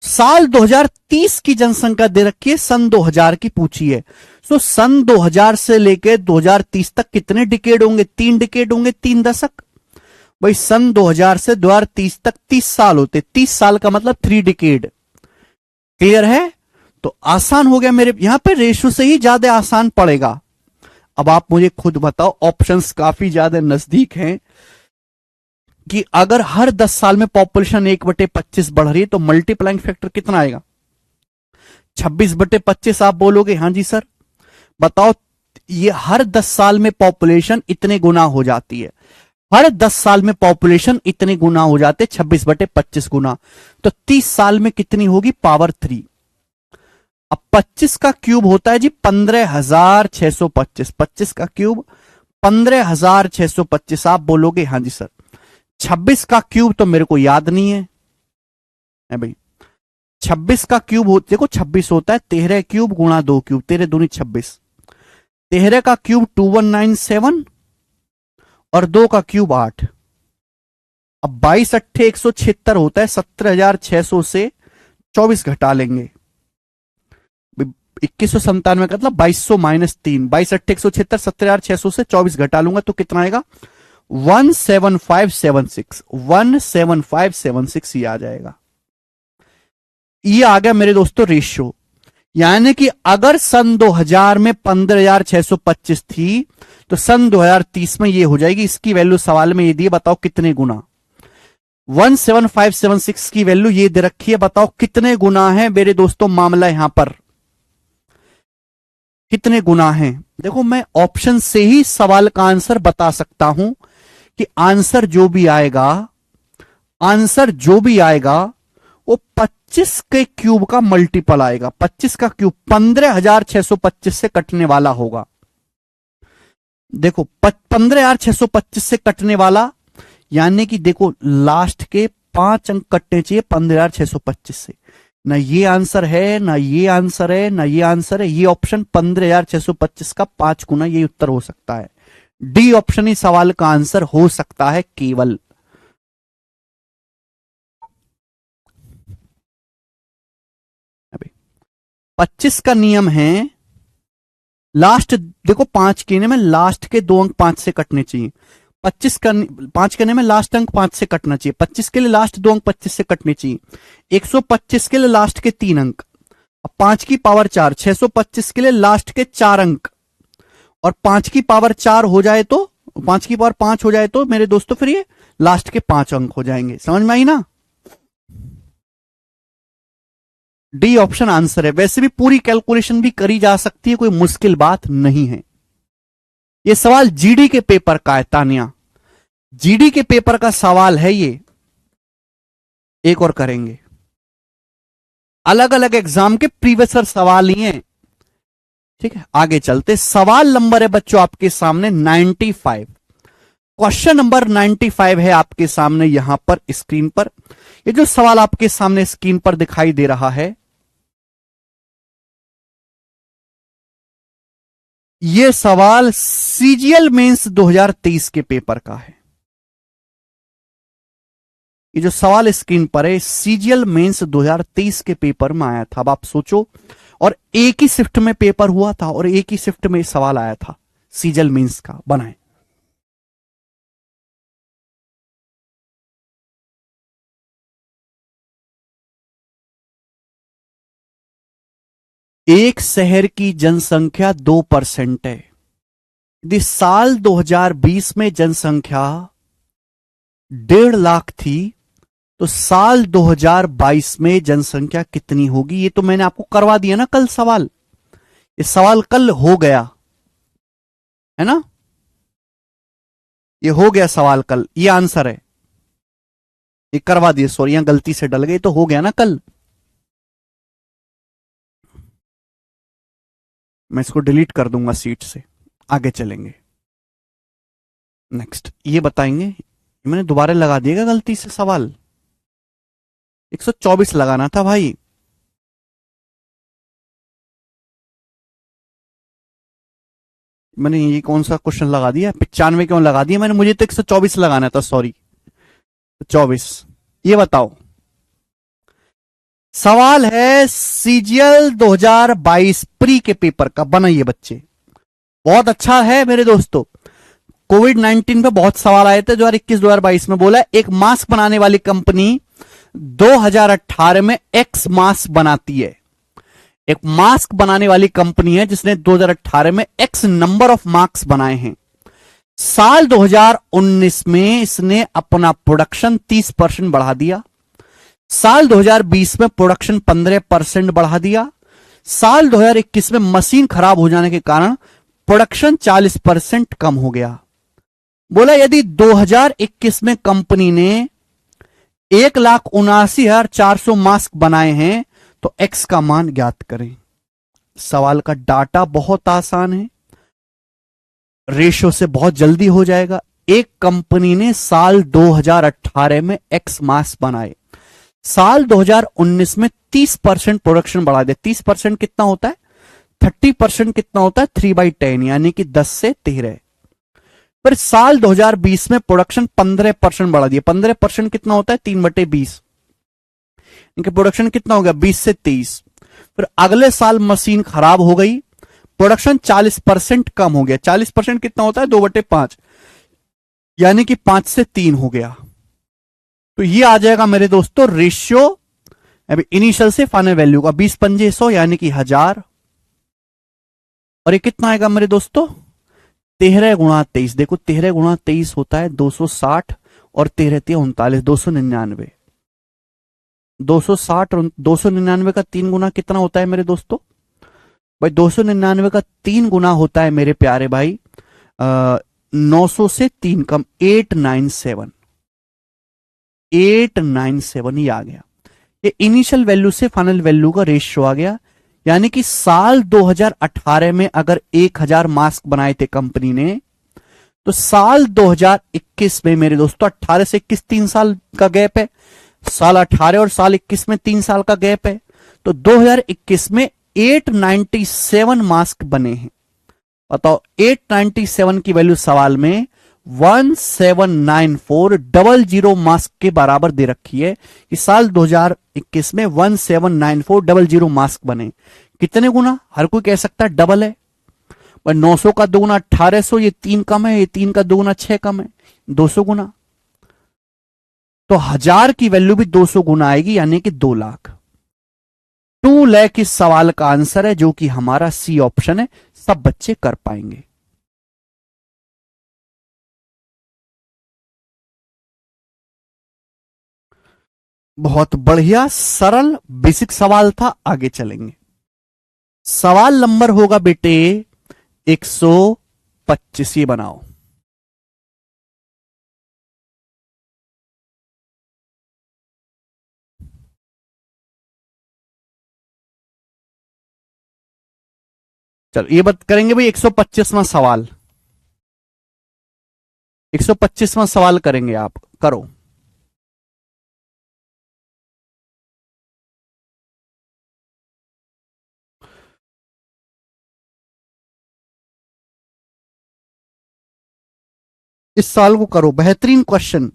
साल 2030 की जनसंख्या दे रखी है, सन 2000 की पूछी है। सो सन 2000 से लेकर 2030 तक कितने डिकेड होंगे? 3 डिकेड होंगे, 3 दशक। भाई सन 2000 से 2030 तक 30 साल होते, 30 साल का मतलब 3 डिकेड। क्लियर है? तो आसान हो गया मेरे, यहां पे रेशो से ही ज्यादा आसान पड़ेगा। अब आप मुझे खुद बताओ, ऑप्शंस काफी ज्यादा नजदीक हैं कि अगर हर 10 साल में पॉपुलेशन 1/25 बढ़ रही है तो मल्टीप्लाइंग फैक्टर कितना आएगा? 26/25 आप बोलोगे हाँ जी सर। बताओ, ये हर 10 साल में पॉपुलेशन इतने गुना हो जाती है। हर 10 साल में पॉपुलेशन इतने गुना हो जाते, 26/25 गुना, तो 30 साल में कितनी होगी? पावर 3। अब 25 का क्यूब होता है जी 15,625। 25 का क्यूब 15,625 आप बोलोगे हाँ जी सर। 26 का क्यूब तो मेरे को याद नहीं है भाई। 26 का क्यूब देखो 26 होता है 13 क्यूब गुणा 2 क्यूब, 13 दूनी 26। 13 का क्यूब 2197 और 2 का क्यूब 8। अब 22 अट्ठे 176 होता है, 17,600 से 24 घटा लेंगे। 2197 का मतलब 2200 माइनस 3, 22 अट्ठे 176, 17,600 से 24 घटा लूंगा तो कितना आएगा? 17576। 17576 ये आ जाएगा। ये आ गया मेरे दोस्तों रेशियो। यानी कि अगर सन 2000 में 15,625 थी तो सन 2030 में ये हो जाएगी। इसकी वैल्यू सवाल में ये दी, बताओ कितने गुना। 17576 की वैल्यू ये दे रखी है, बताओ कितने गुना है मेरे दोस्तों। मामला यहां पर कितने गुना है? देखो मैं ऑप्शन से ही सवाल का आंसर बता सकता हूं कि आंसर जो भी आएगा, आंसर जो भी आएगा वो 25 के क्यूब का मल्टीपल आएगा। 25 का क्यूब 15,625 से कटने वाला होगा। देखो 15,625 से कटने वाला, यानी कि देखो लास्ट के 5 अंक कटने चाहिए 15,625 से। ना ये आंसर है, ना ये आंसर है, ना ये आंसर है। ये ऑप्शन 15,625 का 5 गुना ये उत्तर हो सकता है। डी ऑप्शन ही सवाल का आंसर हो सकता है केवल। अभी 25 का नियम है, लास्ट देखो 5 के नियम में लास्ट के 2 अंक 5 से कटने चाहिए। 25 का 5 के नियम में लास्ट अंक 5 से कटना चाहिए। 25 के लिए लास्ट 2 अंक 25 से कटने चाहिए। 125 के लिए लास्ट के 3 अंक। अब 5 की पावर 4, 625 के लिए लास्ट के 4 अंक। और 5 की पावर 4 हो जाए तो, 5 की पावर 5 हो जाए तो मेरे दोस्तों फिर ये लास्ट के 5 अंक हो जाएंगे। समझ में आई ना? डी ऑप्शन आंसर है। वैसे भी पूरी कैलकुलेशन भी करी जा सकती है, कोई मुश्किल बात नहीं है। ये सवाल जीडी के पेपर का है तानिया, जीडी के पेपर का सवाल है ये। एक और करेंगे, अलग अलग एग्जाम के प्रीवियस सवाल ही हैं। ठीक है, आगे चलते। सवाल नंबर है बच्चों आपके सामने 95। क्वेश्चन नंबर 95 है आपके सामने यहां पर स्क्रीन पर। ये जो सवाल आपके सामने स्क्रीन पर दिखाई दे रहा है, ये सवाल सीजीएल मेंस 2023 के पेपर का है। ये जो सवाल स्क्रीन पर है सीजीएल मेंस 2023 के पेपर में आया था। अब आप सोचो, और एक ही शिफ्ट में पेपर हुआ था और एक ही शिफ्ट में सवाल आया था सीजीएल मेंस का। बनाए एक शहर की जनसंख्या 2% है। यदि साल 2020 में जनसंख्या 1.5 लाख थी, तो साल 2022 में जनसंख्या कितनी होगी? ये तो मैंने आपको करवा दिया ना कल सवाल। ये सवाल कल हो गया है ना, ये हो गया सवाल कल, ये आंसर है, ये करवा दिए। सॉरी, यहां गलती से डल गई, तो हो गया ना कल। मैं इसको डिलीट कर दूंगा सीट से। आगे चलेंगे। नेक्स्ट ये बताएंगे, मैंने दोबारा लगा दिएगा गलती से सवाल। 124 लगाना था भाई। मैंने ये कौन सा क्वेश्चन लगा दिया? 95 क्यों लगा दिया मैंने? मुझे तो 124 लगाना था, सॉरी। 24। ये बताओ, सवाल है सीजीएल 2022 प्री के पेपर का। बनाइए बच्चे, बहुत अच्छा है मेरे दोस्तों। कोविड 19 पे बहुत सवाल आए थे 2021-2022 में। बोला एक मास्क बनाने वाली कंपनी 2018 में एक्स मास्क बनाती है। एक मास्क बनाने वाली कंपनी है जिसने 2018 में एक्स नंबर ऑफ मास्क बनाए हैं। साल 2019 में इसने अपना प्रोडक्शन 30% बढ़ा दिया। साल 2020 में प्रोडक्शन 15% बढ़ा दिया। साल 2021 में मशीन खराब हो जाने के कारण प्रोडक्शन 40% कम हो गया। बोला यदि 2021 में कंपनी ने 1,79,400 मास्क बनाए हैं तो एक्स का मान ज्ञात करें। सवाल का डाटा बहुत आसान है, रेशो से बहुत जल्दी हो जाएगा। एक कंपनी ने साल 2018 में एक्स मास्क बनाए, साल 2019 में 30% प्रोडक्शन बढ़ा दिया। 30% कितना होता है? 30% कितना होता है? 3/10, यानी कि 10 से 13। फिर साल 2020 में प्रोडक्शन 15% बढ़ा दिया। 15% कितना होता है? 3/20। इनके प्रोडक्शन कितना हो गया? 20 से 30। फिर अगले साल मशीन खराब हो गई, प्रोडक्शन 40% कम हो गया। 40% कितना होता है? 2/5, यानी कि 5 से 3 हो गया। तो ये आ जाएगा मेरे दोस्तों रेशियो अभी इनिशियल से फाइनल वैल्यू का। 20 पंजे 100, यानी कि 1000। और ये कितना आएगा मेरे दोस्तों? 13 × 23। देखो 13 × 23 होता है 260, और 13 × 3 = 39, 299। 260 और 299 का 3 गुना कितना होता है मेरे दोस्तों? भाई 299 का 3 गुना होता है मेरे प्यारे भाई 900 से 3 कम, 897। 897 ही आ गया। ये इनिशियल वैल्यू से फाइनल वैल्यू का रेशियो आ गया। यानी कि साल 2018 में अगर 1000 मास्क बनाए थे कंपनी ने, तो साल 2021 में मेरे दोस्तों 18 से 21 3 साल का गैप है। साल 18 और साल 21 में 3 साल का गैप है। तो 2021 में 897 मास्क बने हैं। बताओ 897 की वैल्यू सवाल में 179400 मास्क के बराबर दे रखी है कि साल 2021 में 179400 मास्क बने। कितने गुना? हर कोई कह सकता है डबल है। 900 का 2 गुना 1800, ये 3 कम है, ये 3 का 2 गुना 6 कम है, 200 गुना। तो 1000 की वैल्यू भी 200 गुना आएगी, यानी कि 2 लाख। 2 लाख इस सवाल का आंसर है, जो कि हमारा सी ऑप्शन है। सब बच्चे कर पाएंगे। बहुत बढ़िया, सरल बेसिक सवाल था। आगे चलेंगे। सवाल नंबर होगा बेटे 125। ये बनाओ। चलो ये बात करेंगे भाई 125वां सवाल। 125वां सवाल करेंगे आप, करो। इस साल को करो, बेहतरीन क्वेश्चन।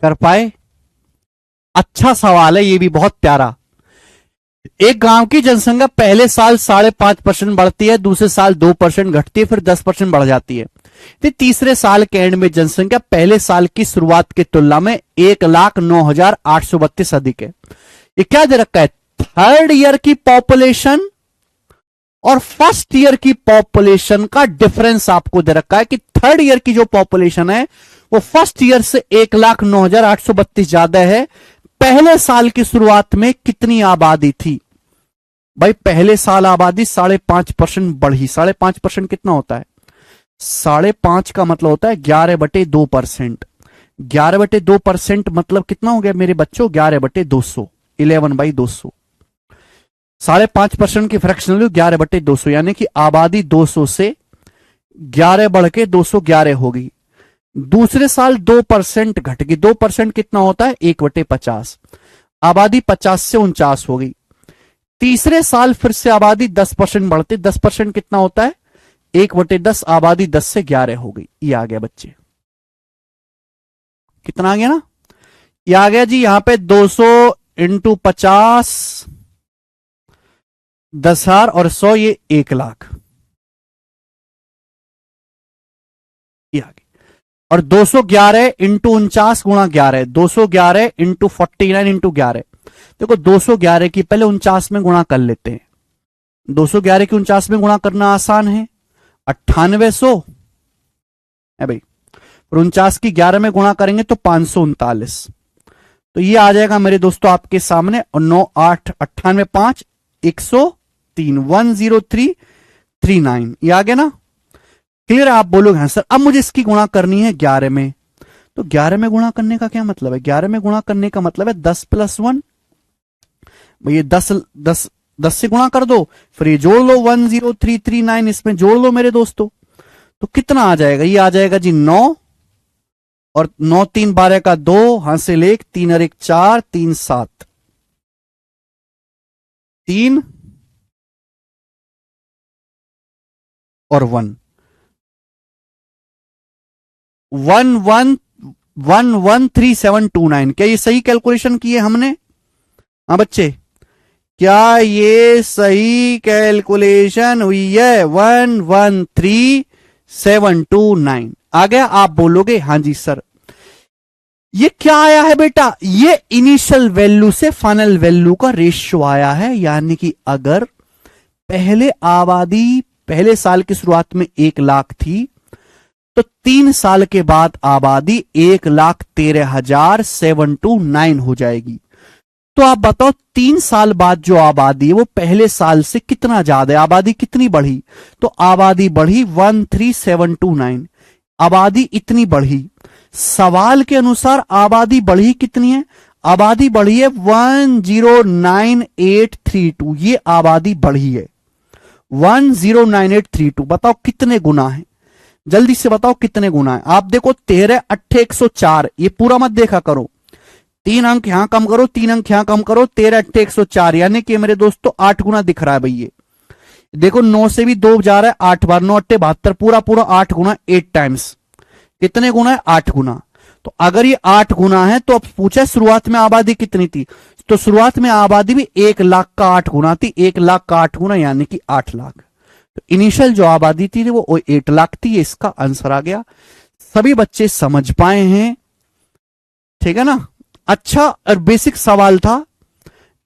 कर पाए? अच्छा सवाल है ये भी, बहुत प्यारा। एक गांव की जनसंख्या पहले साल 5.5% बढ़ती है, दूसरे साल 2% घटती है, फिर 10% बढ़ जाती है। तो तीसरे साल के एंड में जनसंख्या पहले साल की शुरुआत की तुलना में 1,09,832 अधिक है। ये क्या दे रखा है? थर्ड ईयर की पॉपुलेशन और फर्स्ट ईयर की पॉपुलेशन का डिफरेंस आपको दे रखा है कि थर्ड ईयर की जो पॉपुलेशन है वो फर्स्ट ईयर से 1,09,832 ज्यादा है। पहले साल की शुरुआत में कितनी आबादी थी? भाई पहले साल आबादी 5.5% बढ़ी। 5.5% कितना होता है? 5.5 का मतलब होता है 11/2%। 11/2% मतलब कितना हो गया मेरे बच्चों? 11/200, 11/200। 5.5% की फ्रैक्शनल वैल्यू 11/200, यानी कि आबादी 200 से 11 बढ़ के 211 होगी। दूसरे साल 2% घट गई। 2% कितना होता है? 1/50। आबादी 50 से 49 हो गई। तीसरे साल फिर से आबादी 10% बढ़ती। 10% कितना होता है? 1/10। आबादी 10 से 11 हो गई। ये आ गया बच्चे, कितना आ गया ना? ये आ गया जी। यहां पे 200 इंटू 50 10,000 और 100, ये 1,00,000। ये आ गया। और 211 इंटू 49 गुणा 11, 211 इंटू 49 इंटू 11। देखो 211 की पहले 49 में गुणा कर लेते हैं। 211 की 49 में गुणा करना आसान है, 9800 है भाई। और 49 की 11 में गुणा करेंगे तो 539। तो ये आ जाएगा मेरे दोस्तों आपके सामने, और 9 8 98 5 103 10339, ये आ गया ना? क्लियर है? आप बोलोगे हाँ सर। अब मुझे इसकी गुणा करनी है 11 में। तो 11 में गुणा करने का क्या मतलब है? 11 में गुणा करने का मतलब है 10 + 1। ये 10 से गुणा कर दो, फिर ये जोड़ लो 10339, इसमें जोड़ लो मेरे दोस्तों। तो कितना आ जाएगा? ये आ जाएगा जी 9, और 9 3 12 का 2, हासिल 1, 3 और 1 4, 3 7, 3 और 1 113729। क्या ये सही कैलकुलेशन की है हमने? हाँ बच्चे, क्या ये सही कैलकुलेशन हुई है? 113729 आ गया? आप बोलोगे हाँ जी सर। ये क्या आया है बेटा? ये इनिशियल वैल्यू से फाइनल वैल्यू का रेशियो आया है। यानी कि अगर पहले आबादी पहले साल की शुरुआत में 1 लाख थी, तो 3 साल के बाद आबादी 1,13,729 हो जाएगी। तो आप बताओ 3 साल बाद जो आबादी है वो पहले साल से कितना ज्यादा है? आबादी कितनी बढ़ी? तो आबादी बढ़ी 13729। आबादी इतनी बढ़ी। सवाल के अनुसार आबादी बढ़ी कितनी है? आबादी बढ़ी है 109832। ये आबादी बढ़ी है 109832। बताओ कितने गुना है? जल्दी से बताओ कितने गुना है? आप देखो 13 8 104, ये पूरा मत देखा करो। 3 अंक यहां कम करो, 3 अंक यहां कम करो, 13 8 104, यानी कि मेरे दोस्तों 8 गुना दिख रहा है भैया। देखो 9 से भी 2 जा रहा है, 8 बार 9 8 72, पूरा पूरा 8 गुना, 8 टाइम्स। कितने गुना है? 8 गुना। तो अगर ये 8 गुना है तो अब पूछा शुरुआत में आबादी कितनी थी? तो शुरुआत में आबादी भी 1 लाख का 8 गुना थी। 1 लाख का 8 गुना यानी कि 8 लाख। तो इनिशियल जो आबादी थी वो 8 लाख थी। ये इसका आंसर आ गया। सभी बच्चे समझ पाए हैं? ठीक है ना? अच्छा, और बेसिक सवाल था।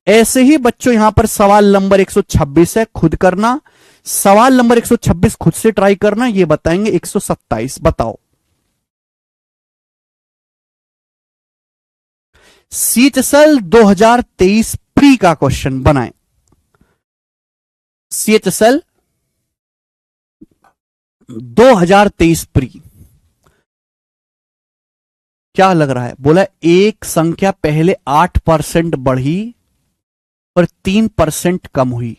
ऐसे ही बच्चों यहां पर सवाल नंबर 126 है, खुद करना। सवाल नंबर 126 खुद से ट्राई करना। ये बताएंगे 127। बताओ सीएचएसएल 2023 प्री का क्वेश्चन बनाएं। सीएचएसएल 2023 प्री क्या लग रहा है? बोला एक संख्या पहले 8% बढ़ी पर 3% कम हुई।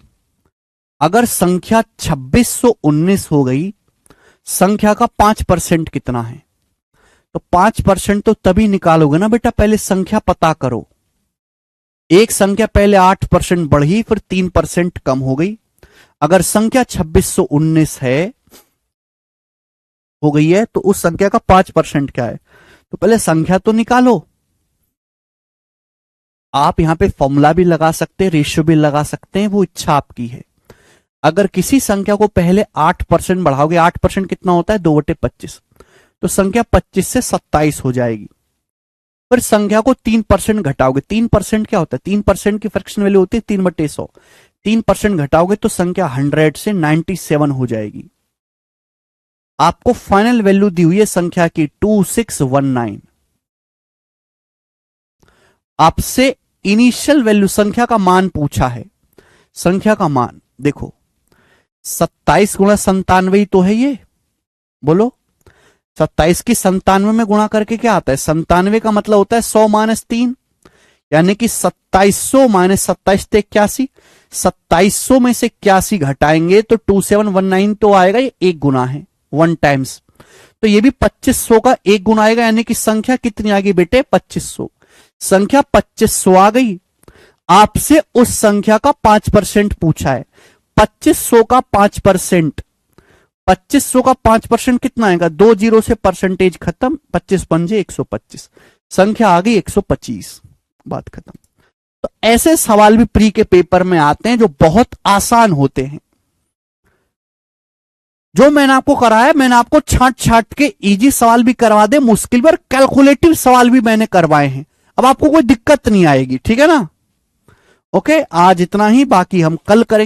अगर संख्या 2619 हो गई, संख्या का 5% कितना है? तो 5% तो तभी निकालोगे ना बेटा, पहले संख्या पता करो। एक संख्या पहले 8% बढ़ी फिर 3% कम हो गई। अगर संख्या 2619 है हो गई है तो उस संख्या का 5% क्या है? तो पहले संख्या तो निकालो। आप यहां पे फॉर्मूला भी लगा सकते हैं, रेशियो भी लगा सकते हैं, वो इच्छा आपकी है। अगर किसी संख्या को पहले 8% बढ़ाओगे, 8% कितना होता है? 2/25, तो संख्या 25 से 27 हो जाएगी। फिर संख्या को 3% घटाओगे, 3% क्या होता है? 3% की फ्रैक्शन वैल्यू होती है 3/100। 3% घटाओगे तो संख्या 100 से 97 हो जाएगी। आपको फाइनल वैल्यू दी हुई है संख्या की 2619। आपसे इनिशियल वैल्यू संख्या का मान पूछा है। संख्या का मान देखो, 27 गुणा 97 तो है ये। बोलो 27 की 97 में गुणा करके क्या आता है? 97 का मतलब होता है 100 - 3, यानी कि 2700 - 27 = 81। 2700 में से 81 घटाएंगे तो 2719 तो आएगा। ये 1 गुना है, 1 टाइम्स। तो ये भी 2500 का 1 गुना आएगा, यानी कि संख्या कितनी आ गई बेटे? 2500। संख्या 2500 आ गई। आपसे उस संख्या का 5% पूछा है। 2500 का 5%, 2500 का 5% कितना आएगा? 2 जीरो से परसेंटेज खत्म, 25 पंजे 125, संख्या आ गई 125। बात खत्म। तो ऐसे सवाल भी प्री के पेपर में आते हैं जो बहुत आसान होते हैं। जो मैंने आपको कराया, मैंने आपको छांट छांट के इजी सवाल भी करवा दे, मुश्किल पर कैलकुलेटिव सवाल भी मैंने करवाए हैं। अब आपको कोई दिक्कत नहीं आएगी, ठीक है ना? ओके, आज इतना ही, बाकी हम कल करेंगे।